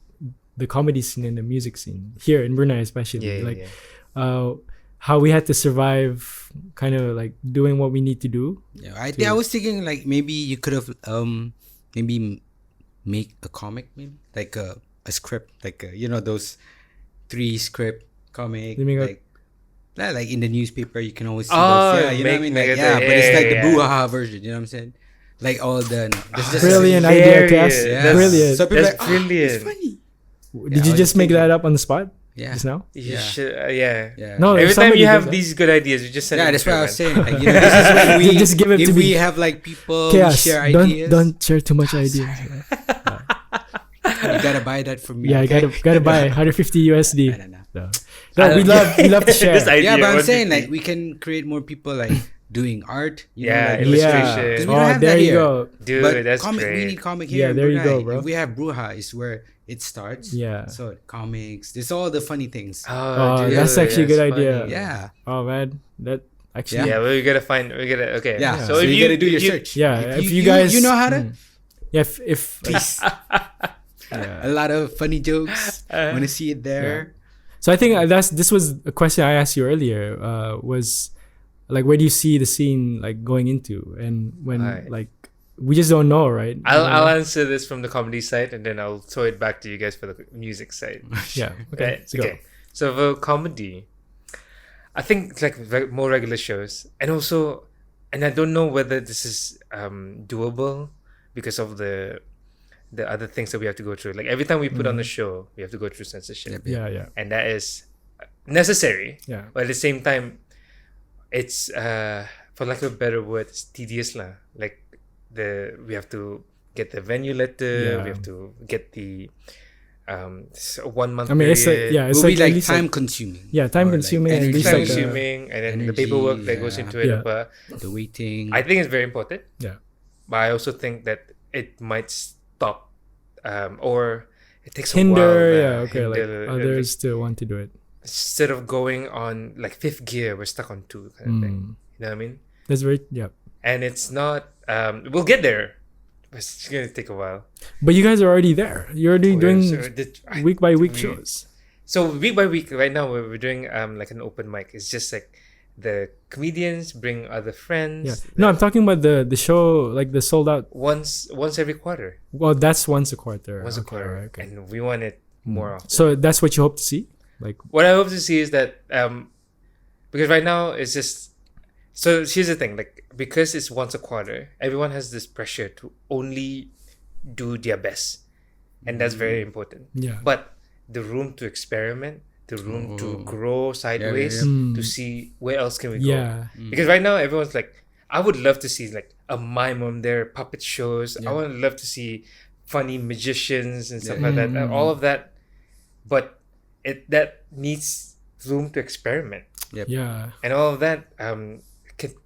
the comedy scene and the music scene here in Brunei, especially. Yeah. How we had to survive, kind of like doing what we need to do. Yeah, I was thinking like maybe you could have maybe make a comic, maybe like a script, like those 3 script comic, You mean a- like in the newspaper you can always see Oh, those. Yeah, you know what I mean? Like, make it yeah, the- but it's like the yeah. Bruhaha version. You know what I'm saying? Like all the there's just Brilliant hilarious. idea, Cass. That's- Brilliant. So people That's are like, brilliant. it's funny. Did I you was just make thinking- that up on the spot Yeah. just now? You Yeah. should, yeah. Yeah. No, Every if time somebody you have does that- these good ideas, you just send Yeah, it that's to what I me, was man. saying. Like, this is when we Just give it if to we me. have like people Chaos. share ideas. Don't share too much ideas. You gotta buy that from me. Yeah, okay? gotta buy 150 USD. No. No, we love to share. This idea, Yeah, but I'm 150. saying like we can create more people like doing art. You Yeah, know, like, illustration. Because we Oh, don't have there that you here. go. Dude, But that's comic, great. we need comic Yeah, here. in there you Brunei. go, bro. If we have Bruhaha, is where it starts. Yeah. So comics, there's all the funny things. Oh, dude, that's actually a good funny. idea. Yeah. Oh man, that actually. Yeah, we gotta find. We gotta. Okay. Yeah. So, So, if you gotta do your search. Yeah, if you guys- you know how to. Yeah, if Please. A lot of funny jokes. Want to see it there? So I think this was a question I asked you earlier. Was like, where do you see the scene like going into, and when Right. like we just don't know, right? I'll answer this from the comedy side, and then I'll throw it back to you guys for the music side. Yeah. Okay. Right? Let's go. Okay. So for comedy, I think it's like more regular shows, and also, and I don't know whether this is doable because of the other things that we have to go through. Like every time we put on a show, we have to go through censorship, Yeah. and that is necessary. Yeah. But at the same time, it's for lack of a better word, it's tedious lah. Like we have to get the venue letter, Yeah. we have to get the 1 month. I mean, it's like, period. yeah, it's Will be at like least, time consuming. yeah, time Or, like, consuming and at energy least time like consuming, and then the energy, paperwork that goes yeah. into it. Yeah. But The waiting. I think it's very important. Yeah. But I also think that it might stop, or it takes a while. hinder. Yeah. Okay. hinder, Like others to want to do it. instead of going on like fifth gear, we're stuck on 2 kind of thing. You know what I mean? That's very yeah. And it's not. We'll get there, but it's gonna take a while. But you guys are already there. You're already doing week by week we- shows. So week by week, right now we're doing like an open mic. It's just like the comedians bring other friends. Yeah. No, I'm talking about the show, like the sold out. Once every quarter. Well, that's once a quarter. Once a Okay, quarter, okay. and we want it more often. So that's what you hope to see, like. What I hope to see is that because right now it's just so here's the thing, like because it's once a quarter, everyone has this pressure to only do their best, and that's very important. Yeah. But the room to experiment, the room to grow sideways, to see where else can we go. Yeah. Because right now everyone's like, I would love to see like a mime on there, puppet shows. I would love to see funny magicians and stuff like that, all of that. But that needs room to experiment, Yeah. and all of that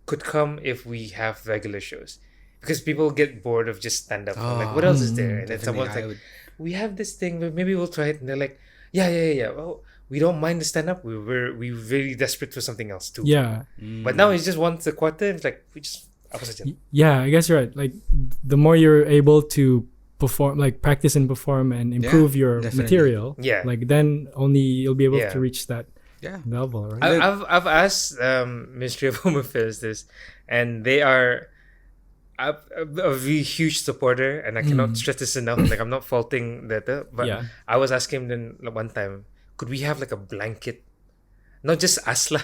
could come if we have regular shows, because people get bored of just stand up. Like, what else is there? And then someone's like, we have this thing, but maybe we'll try it. And they're like, yeah. Well, we don't mind the stand up. We're really desperate for something else too. Yeah. But now it's just once a quarter. It's like we just. Yeah, I guess you're right. Like the more you're able to perform, like practice and perform and improve your definitely. material, Yeah. like then only you'll be able Yeah. to reach that Yeah. level, right? I've asked Ministry of Home Affairs this, and they are a really huge supporter, and I cannot stress this enough. Like, I'm not faulting that, but Yeah. I was asking them one time, could we have like a blanket, not just asla,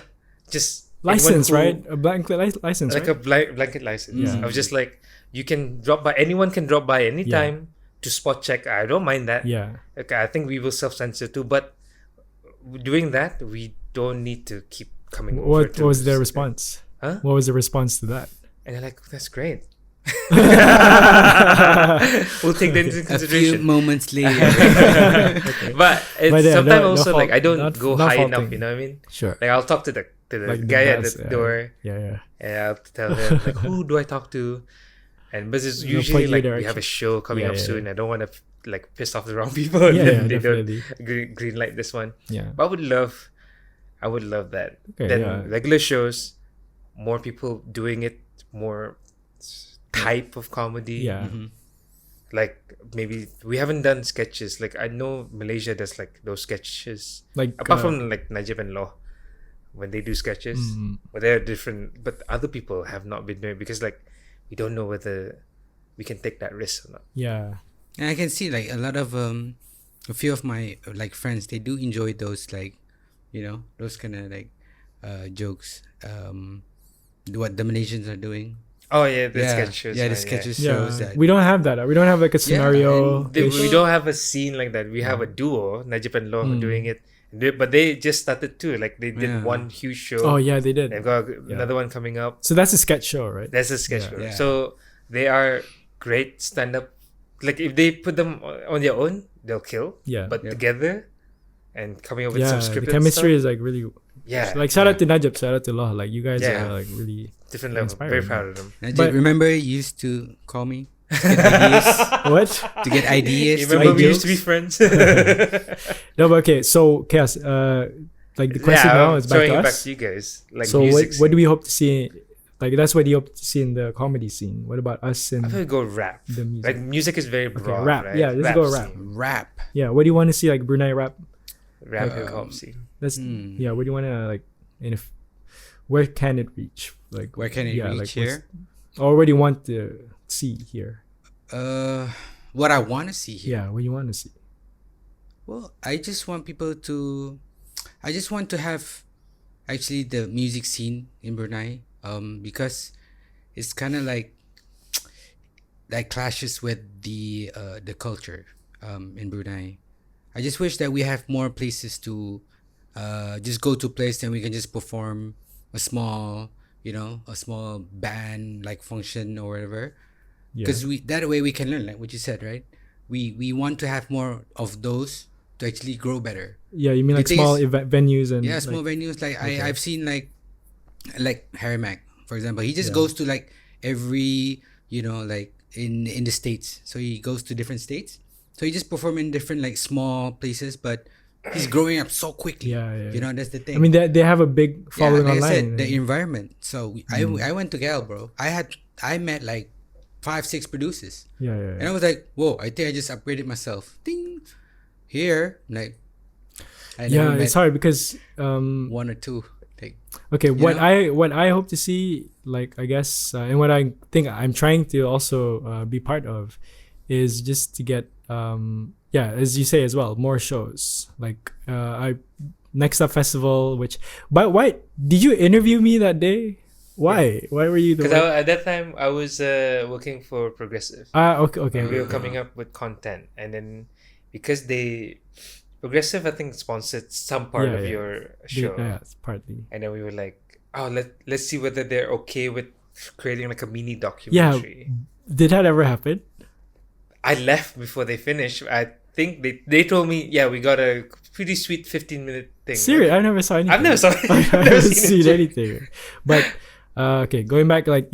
just License, anyone right? A blanket license, like right? a blanket license. Yeah. I was just like, you can drop by. Anyone can drop by anytime to spot check. I don't mind that. Yeah. Okay, I think we will self-censor too, but doing that, we don't need to keep coming over. What to was their response? Huh? What was the response to that? And they're like, that's great. We'll take that into A few consideration. moments later. But it's But yeah, sometimes no also fault- like I don't not- go not high enough, faulting. you know what I mean? Sure. Like I'll talk to the Like the guy at boss, the door, Yeah. and I'll tell him like, who do I talk to? And but it's They'll usually point you like we direction. have a show coming Yeah, up yeah, soon. yeah. I don't want to like piss off the wrong people. And Yeah, then yeah, they don't definitely. green light this one. Yeah. But I would love that. Okay, Then yeah. regular shows, more people doing it, more type of comedy. Yeah. Like maybe we haven't done sketches. Like I know Malaysia does like those sketches. Like Apart from like Najib and Law, when they do sketches, but they're different. But other people have not been doing it because like we don't know whether we can take that risk or not. yeah. And I can see like a lot of a few of my like friends, they do enjoy those, like, you know, those kind of like jokes. What the Malaysians are doing. Oh yeah, the Yeah, sketches. yeah, the man, sketches Yeah. shows that. We don't have that. We don't have like a scenario. We don't have a scene like that. We have a duo, Najib and Law, doing it. But they just started too. Like they did Yeah. one huge show. Oh yeah, they did. They've got another one coming up. So that's a sketch show, right? That's a sketch show. Yeah. So they are great stand-up. Like if they put them on their own, they'll kill. Yeah. But together and coming up with Yeah, some the scripted chemistry stuff, is like really. yeah, Like shout out to Najib, shout out to Law. Like you guys Yeah. are like really. different level. inspiring. Very proud of them. Najib, But- remember you used to call me to get ideas, What? to get ideas. You to remember make we used to be jokes? friends? No, but okay. So Chaos, like the question now I'm is back throwing to it back us. to you guys. Like So music what do scene. we hope to see? Like that's what you hope to see in the comedy scene. What about us I and would go rap. the music? Like music is very broad. rap. Right? Yeah, let's go rap. scene. Rap. Yeah, what do you want to see like Brunei rap? Rap hip hop scene. That's yeah. What do you want to like? And if where can it reach? Like Where can it reach what's- here? Or what do you want to see here? What I want to see here. Yeah, what do you want to see? Well, I just want people to. I just want to have, actually, the music scene in Brunei. Because it's kind of like clashes with the culture in Brunei. I just wish that we have more places to just go to a place and we can just perform a small, a small band like function or whatever. Yeah. Because that way we can learn, like what you said, right? We want to have more of those to actually grow better. Yeah, you mean The like thing small is- event venues and Yeah, small like, venues. Like I've seen like Harry Mack, for example. He just Yeah. goes to like every, like in the States. So he goes to different states. So he just perform in different like small places, but he's growing up so quickly. Yeah. You know, that's the thing. I mean, they have a big following like online. I said, the environment. So I went to Gal, bro. I met like 5-6 producers, and I was like, whoa, I think I just upgraded myself. Ding. Here, like, I never met it's hard because one or two. Like, okay, you know? what I hope to see, like, I guess, and what I think I'm trying to also be part of, is just to get as you say as well, more shows. Like Next Up Festival, which, but why did you interview me that day? Why were you the Because one? at that time I was working for Progressive. Okay. And we were coming up with content, and then because Progressive, I think, sponsored some part of your show. Yeah, it's partly. And then we were like, oh, let's see whether they're okay with creating like a mini Yeah, documentary. did that ever happen? I left before they finished. I think they told me, yeah, we got a pretty sweet 15-minute thing. Serious? I never saw anything. I've never saw I've never never seen seen it. anything. But okay, going back, like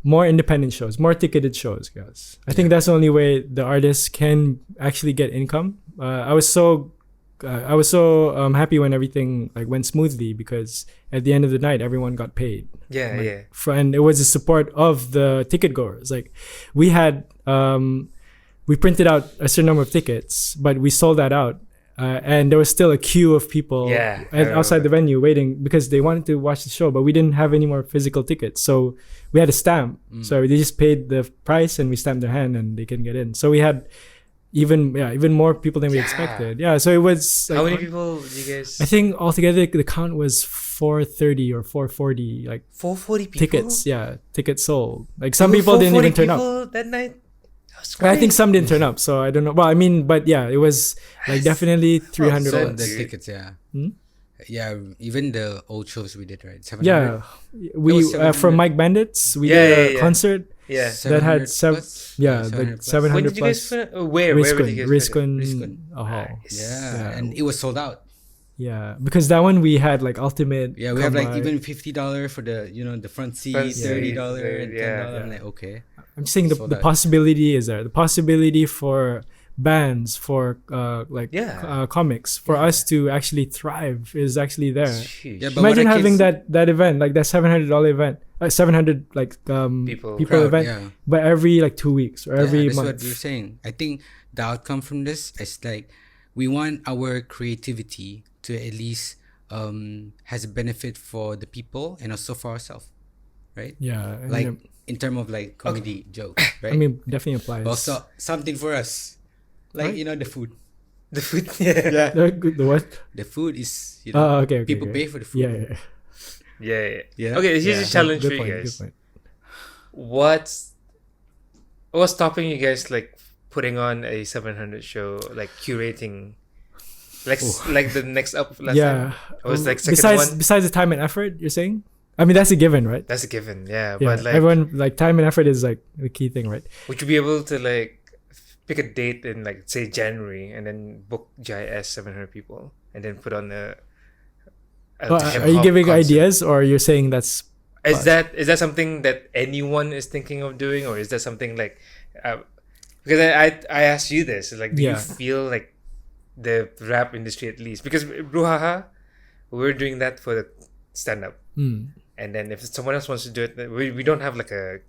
more independent shows, more ticketed shows, guys. I think that's the only way the artists can actually get income. I was so happy when everything like went smoothly, because at the end of the night everyone got paid. Yeah. And it was the support of the ticket goers. Like we had we printed out a certain number of tickets, but we sold that out. And there was still a queue of people outside the venue waiting because they wanted to watch the show, but we didn't have any more physical tickets. So we had a stamp. So they just paid the price and we stamped their hand and they can get in. So we had even more people than we expected. Yeah, so it was like, how many people did you guys? I think altogether the count was 430 or 440 like 440 people. tickets. Yeah, tickets sold. Like some people didn't even turn up. That night. I think some didn't turn up, so I don't know. Well, I mean, but yeah, it was like definitely 300 so bucks. the tickets, yeah. Hmm? Yeah, even the old shows we did, right? 700? Yeah, we was 700. from Mike Bandits, we did a concert Yeah. that had 700 plus? like 700 plus. 700 When did you guys plus. put it? Where did you guys put it? Riskun Hall. Yeah, and it was sold out. Yeah, because that one we had like ultimate. Yeah, we have like combine. even $50 for the the front seat, Front seat, $30 and $10. yeah. I'm like, okay. I'm just saying the Sold out. possibility is there. The possibility for bands, for comics, for us to actually thrive is actually there. Sheesh. Yeah, but Imagine what I having can- that event, like that $700 event, 700 like People. people Crowd, event, yeah. but every like 2 weeks or every that's month. what we're saying. I think the outcome from this is like we want our creativity to at least has a benefit for the people and also for ourselves, right? Yeah, and, Like in terms of like comedy jokes, right? I mean, definitely applies. also something for us, like the food. The food. Yeah. The what? The food is Okay. people pay for the food. Yeah. Yeah. Okay, here's a challenge Good for you point. guys. Good point. What's stopping you guys like putting on a 700 show, like curating, like the next up last Yeah. time? It was like second one. Besides the time and effort, you're saying? I mean, that's a given, right? That's a given, yeah. Yeah. But like, Everyone like time and effort is like the key thing, right? would you be able to like pick a date in like say January and then book GIS 700 people and then put on a Are you hip-hop giving concert? ideas, or you're saying that's Is that something that anyone is thinking of doing, or is that something like because I asked you this, like, do you Yeah. feel like the rap industry, at least, because Bruhaha, we're doing that for the stand up, and then if someone else wants to do it, we don't have like a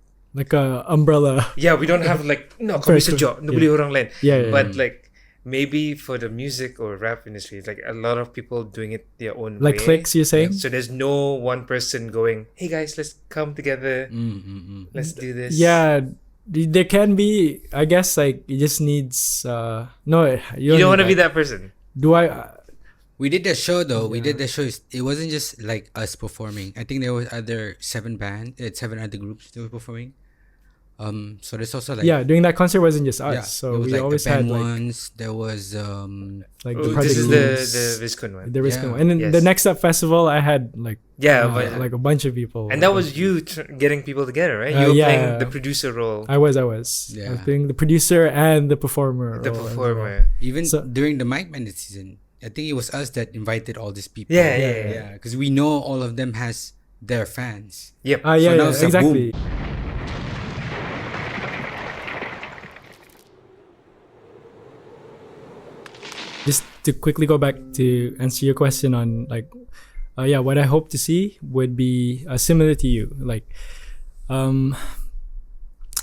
umbrella? we don't have like kami sa jo, nabili orang lain. Yeah. But like maybe for the music or rap industry, it's like a lot of people doing it their own Like way. cliques, you're saying? So there's no one person going, hey guys, let's come together, let's do this. Yeah, there can be. I guess like it just needs. No, You don't want to be that person. Do I? We did the show though. We did the show. It wasn't just like us performing. I think there was other 7 other groups that were performing. So there's also like During that concert wasn't just us. yeah, So there was we like always the had band like ones. There was like Oh, the Project this is Leaves, the Viscon one. the Risk Yeah. one. And then Yes. the Next Up Festival, I had like But like a bunch of people. and that was you getting people together, right? You were yeah. playing the producer role, I was. Yeah. I was being the producer and the performer. the role as performer. even So- during the Mike Bandit season. I think it was us that invited all these people. Yeah. Because we know all of them has their fans. Yep. well. Yeah, So now it's a exactly. Just to quickly go back to answer your question on like, what I hope to see would be similar to you. Like,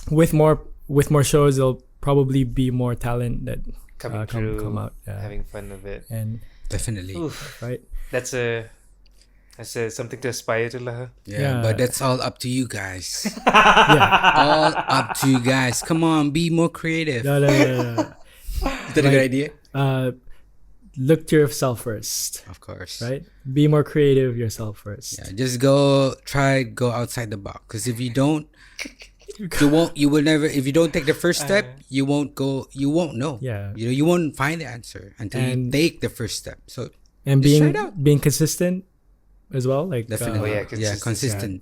with more shows, there'll probably be more talent that Coming through, come out. Yeah. having fun of it. And Definitely. Oof, right. that's something to aspire to, lah. Yeah, Yeah. but that's all up to you guys. Yeah. All up to you guys. Come on, be more creative. No. Is that a good idea? Look to yourself first, Of course. right? Be more creative yourself first. Yeah, just go outside the box. Because if you don't, you will never. If you don't take the first step, you won't know. Yeah. You won't find the answer until you And- take the first step. So And Just try it out. being consistent as well. Like definitely, yeah, consistent. And,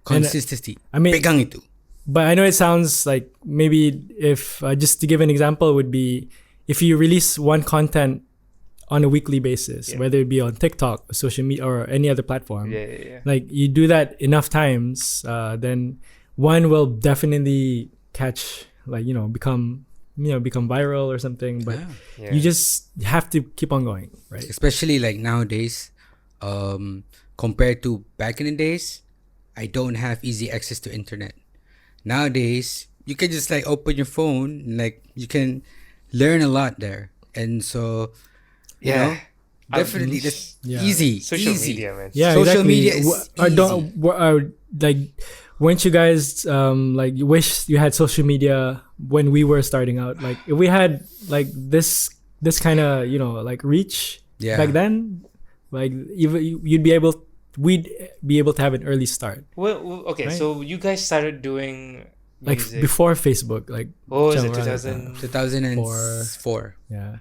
Consistency. I mean, Pegang itu. but I know it sounds like maybe if just to give an example would be if you release one content on a weekly basis, whether it be on TikTok, social media, or any other platform. Yeah. Like you do that enough times, then one will definitely catch, like become viral or something. But Yeah. you just have to keep on going, right? Especially like nowadays, compared to back in the days, I don't have easy access to internet. Nowadays, you can just like open your phone, and, like you can learn a lot there, and so you know, definitely that's Yeah. easy. Social easy. media, man. Yeah, Social exactly. media is Like, weren't you guys like you wish you had social media when we were starting out? Like, if we had like this kind of like reach back then, like even we'd be able to have an early start, Well, okay, Right. so you guys started doing like music. before Facebook, like What was it, Jam- 2000? 2004. yeah.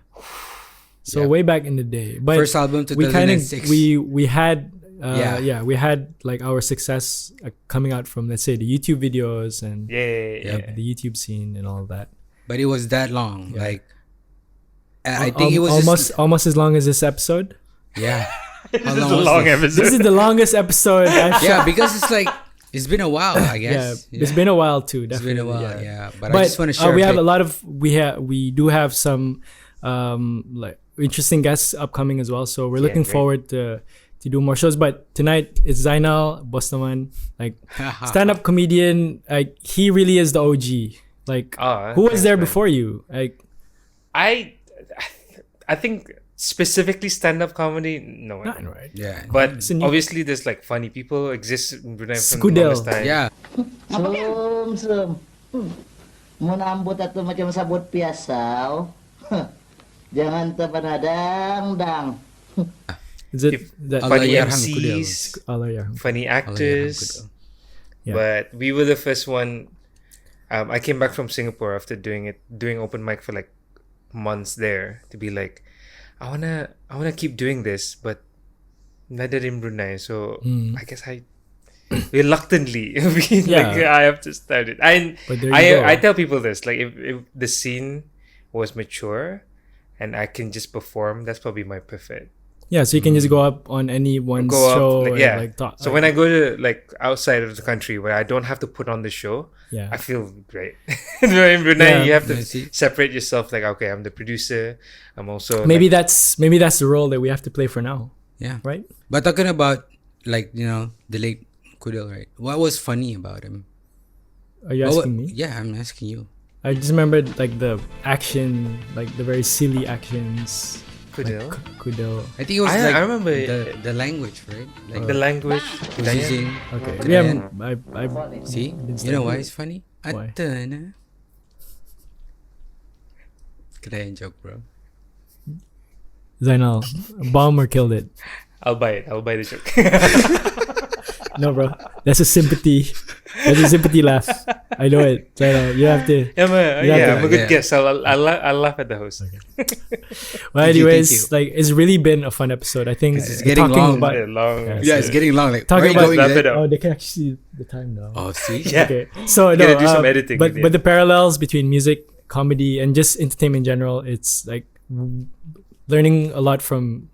So Yeah. way back in the day, but First album we kind of 2006. we had Yeah. we had like our success coming out from, let's say, the YouTube videos and Yeah. the YouTube scene and all that. But it was that long. Yeah. Like I think it was almost as long as this episode. yeah. This How is long a was long this? episode. This is the longest episode I've Yeah, because it's like it's been a while, I yeah, guess. it's been a while too. It's been a Definitely, while, yeah. But I just want to share. we a have bit. a lot of we do have some like interesting guests upcoming as well. So we're looking great. forward to do more shows. But tonight it's Zainal, Bostaman, like stand-up comedian. Like he really is the OG. Like who was thanks, there man. before you? Like I think specifically stand-up comedy, no one. not right. Yeah. But It's a new- obviously, there's like funny people exist in Brunei from Skudel. the longest time. Yeah. Sum. Mau nambut atau macam sabut piasau. Jangan terpanadang dang. Is it If- that Allah Funny yarham Kudel. MCs, Allah yarham. funny Allah yarham actors. Kudel. Yeah. But we were the first one. I came back from Singapore after doing open mic for like months there to be like, I wanna keep doing this, but neither in Brunei. So I guess I reluctantly like I have to start it. But there you go. I tell people this, like if the scene was mature and I can just perform, that's probably my preferred. Yeah, so you can just go up on anyone's Go up, show like, and yeah. like talk. So when I go to like outside of the country where I don't have to put on the show, yeah. I feel great. In Brunei, Yeah. you have to I see. separate yourself. Like, okay, I'm the producer. I'm also maybe like, that's the role that we have to play for now, Yeah. right? But talking about like the late Kudel, right? What was funny about him? Are you What asking wa- me? Yeah, I'm asking you. I just remembered like the action, like the very silly actions. Kudel. Kudel. I think it was I like remember the language, right? Like the language. was using. Okay. Kadayan. I See, Didn't you know study why it. it's funny? Why? Atana. Kadayan joke, bro. Zainal, bomb or killed it? I'll buy it. I'll buy the joke. No, bro. That's a sympathy. That's a sympathy laugh. I know it. Zainal, you have to. I'm a good Yeah. guess. I'll laugh at the host. Well, Thank you, anyways, thank you. like it's really been a fun episode. I think It's getting long. about. Yeah, long. Yeah, Yeah, it's getting long. Like, Talking where are you about- going, Wrap it Zed? up. Oh, they can actually see the time now. Oh, see? Yeah. Okay. So Gotta no, do some editing but with it. but the parallels between music, comedy, and just entertainment in general, it's like learning a lot from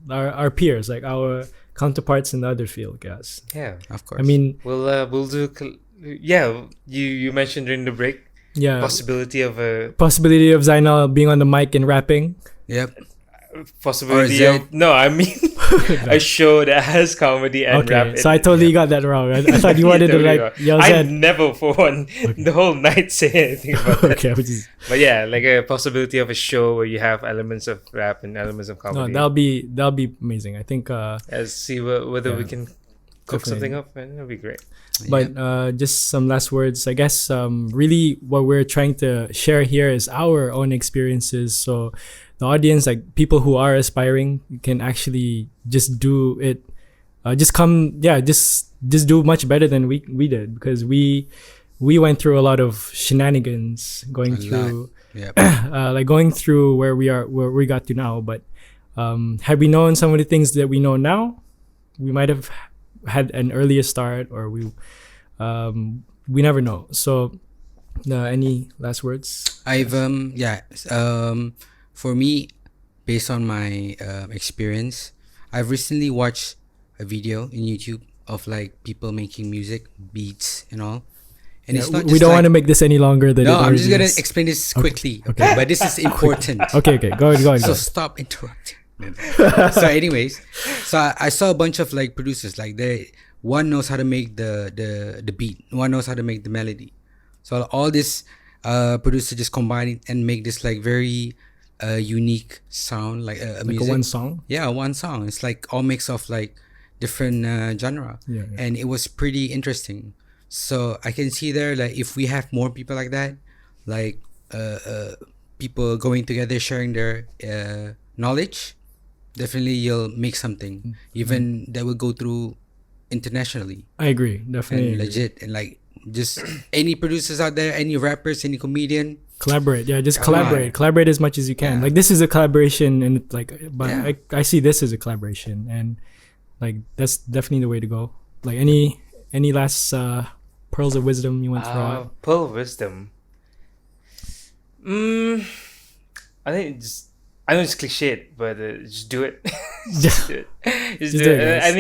our peers, like our counterparts in the other field, guys. Yeah. Of course. I mean, We'll do. Yeah. You mentioned during the break yeah, possibility of a. possibility of Zainal being on the mic and rapping. yep. possibility Or is of no, I mean a show that has comedy and rap. Okay, so I totally got that wrong. I thought you wanted to like yell I Zen. never for one the whole night say anything about that. Okay, which is But yeah, like a possibility of a show where you have elements of rap and elements of no, comedy. that'll be amazing. I think. Let's see whether we Yeah, can cook definitely. something up, and it'll be great. But just some last words. I guess really what we're trying to share here is our own experiences. So the audience, like people who are aspiring, can actually just do it. Just come, just do much better than we did, because we went through a lot of shenanigans going A through Yeah. like going through where we got to now. But had we known some of the things that we know now, we might have had an earlier start, or we never know. So any last words? I've for me, based on my experience, I've recently watched a video in YouTube of like people making music, beats and all. And Yeah, it's not we just don't like, want to make this any longer than No, it I'm just gonna already is. explain this quickly. Okay. But this is important. Okay, go ahead. So stop interrupting. So anyways, so I saw a bunch of like producers, like one knows how to make the beat, one knows how to make the melody. So all this producers just combine it and make this like very unique sound, like a Like music. a one song. Yeah, one song. It's like all mix of like different genre. Yeah. And it was pretty interesting. So I can see there, like if we have more people like that, like people going together sharing their knowledge, definitely you'll make something even that will go through internationally I agree, definitely. and legit. And like just any producers out there, any rappers, any comedian, Collaborate, just Come collaborate as much as you can. Yeah. Like this is a collaboration, and it's like, but Yeah. I see this as a collaboration, and like that's definitely the way to go. Like any last pearls of wisdom you want to throw out? Pearl of wisdom. I think I know it's cliched, but just do it. Just do it. Just do it. guys.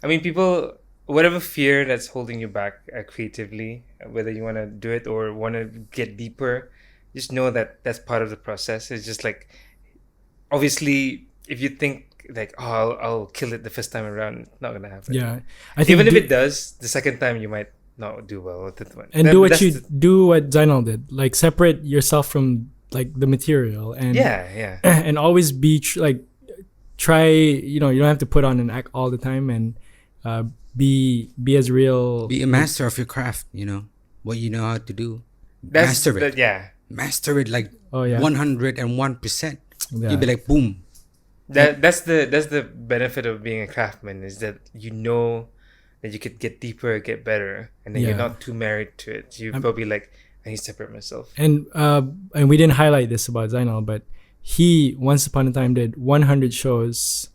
I mean, people, whatever fear that's holding you back creatively, whether you want to do it or want to get deeper, just know that that's part of the process. It's just like, obviously, if you think like, oh, I'll kill it the first time around, it's not gonna happen. Yeah, I think Even if it does, the second time you might not do well with it. and do what Zainal did. Like separate yourself from like the material, and yeah. and always be try. You don't have to put on an act all the time, and be as real. be a master of your craft. You know what you know how to do. That's master it. Master it like Oh yeah, 101%. Yeah. You'll be like boom. That's the benefit of being a craftsman, is that you know that you could get deeper, get better, and then Yeah. you're not too married to it. You probably like, I need to separate myself. And we didn't highlight this about Zainal, but he once upon a time did 100 shows,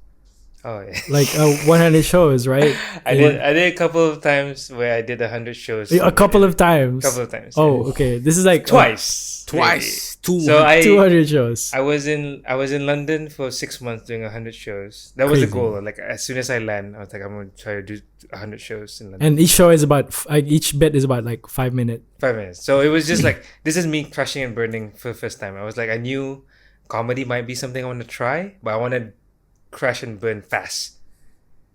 Oh yeah. like 100 shows, right? I did a couple of times where I did 100 shows. A couple of times. Couple of times. Oh, okay. This is like Twice. Twice. So 200 shows. I was in London for 6 months doing 100 shows. That was the Crazy. goal. Like as soon as I land, I was like, I'm gonna try to do 100 shows in London. And each show is about each bit is about like 5 minutes. 5 minutes. So it was just like, this is me crashing and burning for the first time. I was like, I knew comedy might be something I want to try, but I want to crash and burn fast.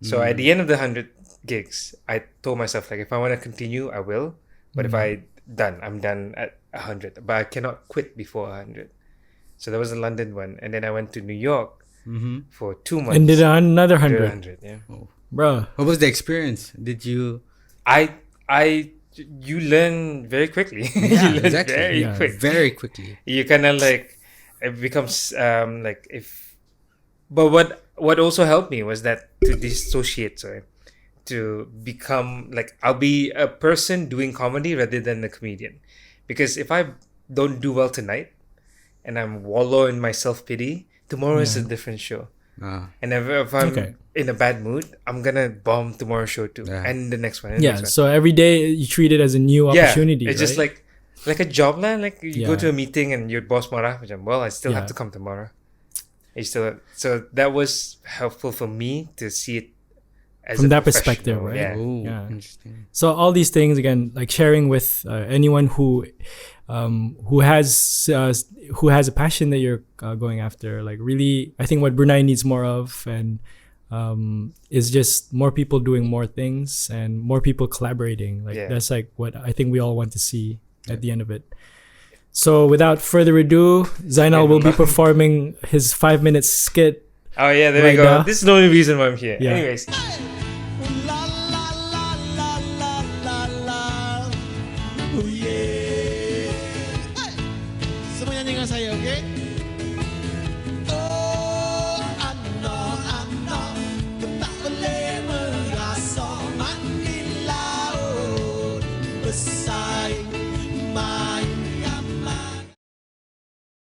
So at the end of the 100 gigs, I told myself, like, if I want to continue, I will. But if I'm done at 100. But I cannot quit before 100. So that was the London one. And then I went to New York for 2 months. And did another Did 100. 100, yeah. Bro. What was the experience? Did you? You learn very quickly. Yeah, You learn exactly. very Yeah. quick. Very quickly. You kind of like, it becomes like if, but what also helped me was that to dissociate, to become like, I'll be a person doing comedy rather than a comedian, because if I don't do well tonight and I'm wallow in my self-pity, tomorrow is a different show. And if I'm Okay. in a bad mood, I'm gonna bomb tomorrow's show too, Yeah. and the next one. And the Yeah, next one. so every day you treat it as a new opportunity. It's just right? like a job line. Like you go Yeah. to a meeting and your boss marah, well, I still have Yeah. to come tomorrow. So that was helpful for me to see it as From a that perspective, professional, right? Yeah. Oh, Yeah. interesting. So all these things again, like sharing with anyone who who has a passion that you're going after. Like really, I think what Brunei needs more of, and is just more people doing more things and more people collaborating. Like that's like what I think we all want to see at the end of it. So without further ado, Zainal will be performing his 5-minute skit. Oh yeah, there Right we go. now. This is the only reason why I'm here. Yeah. Anyways. La la la la la la la. Oh, yeah.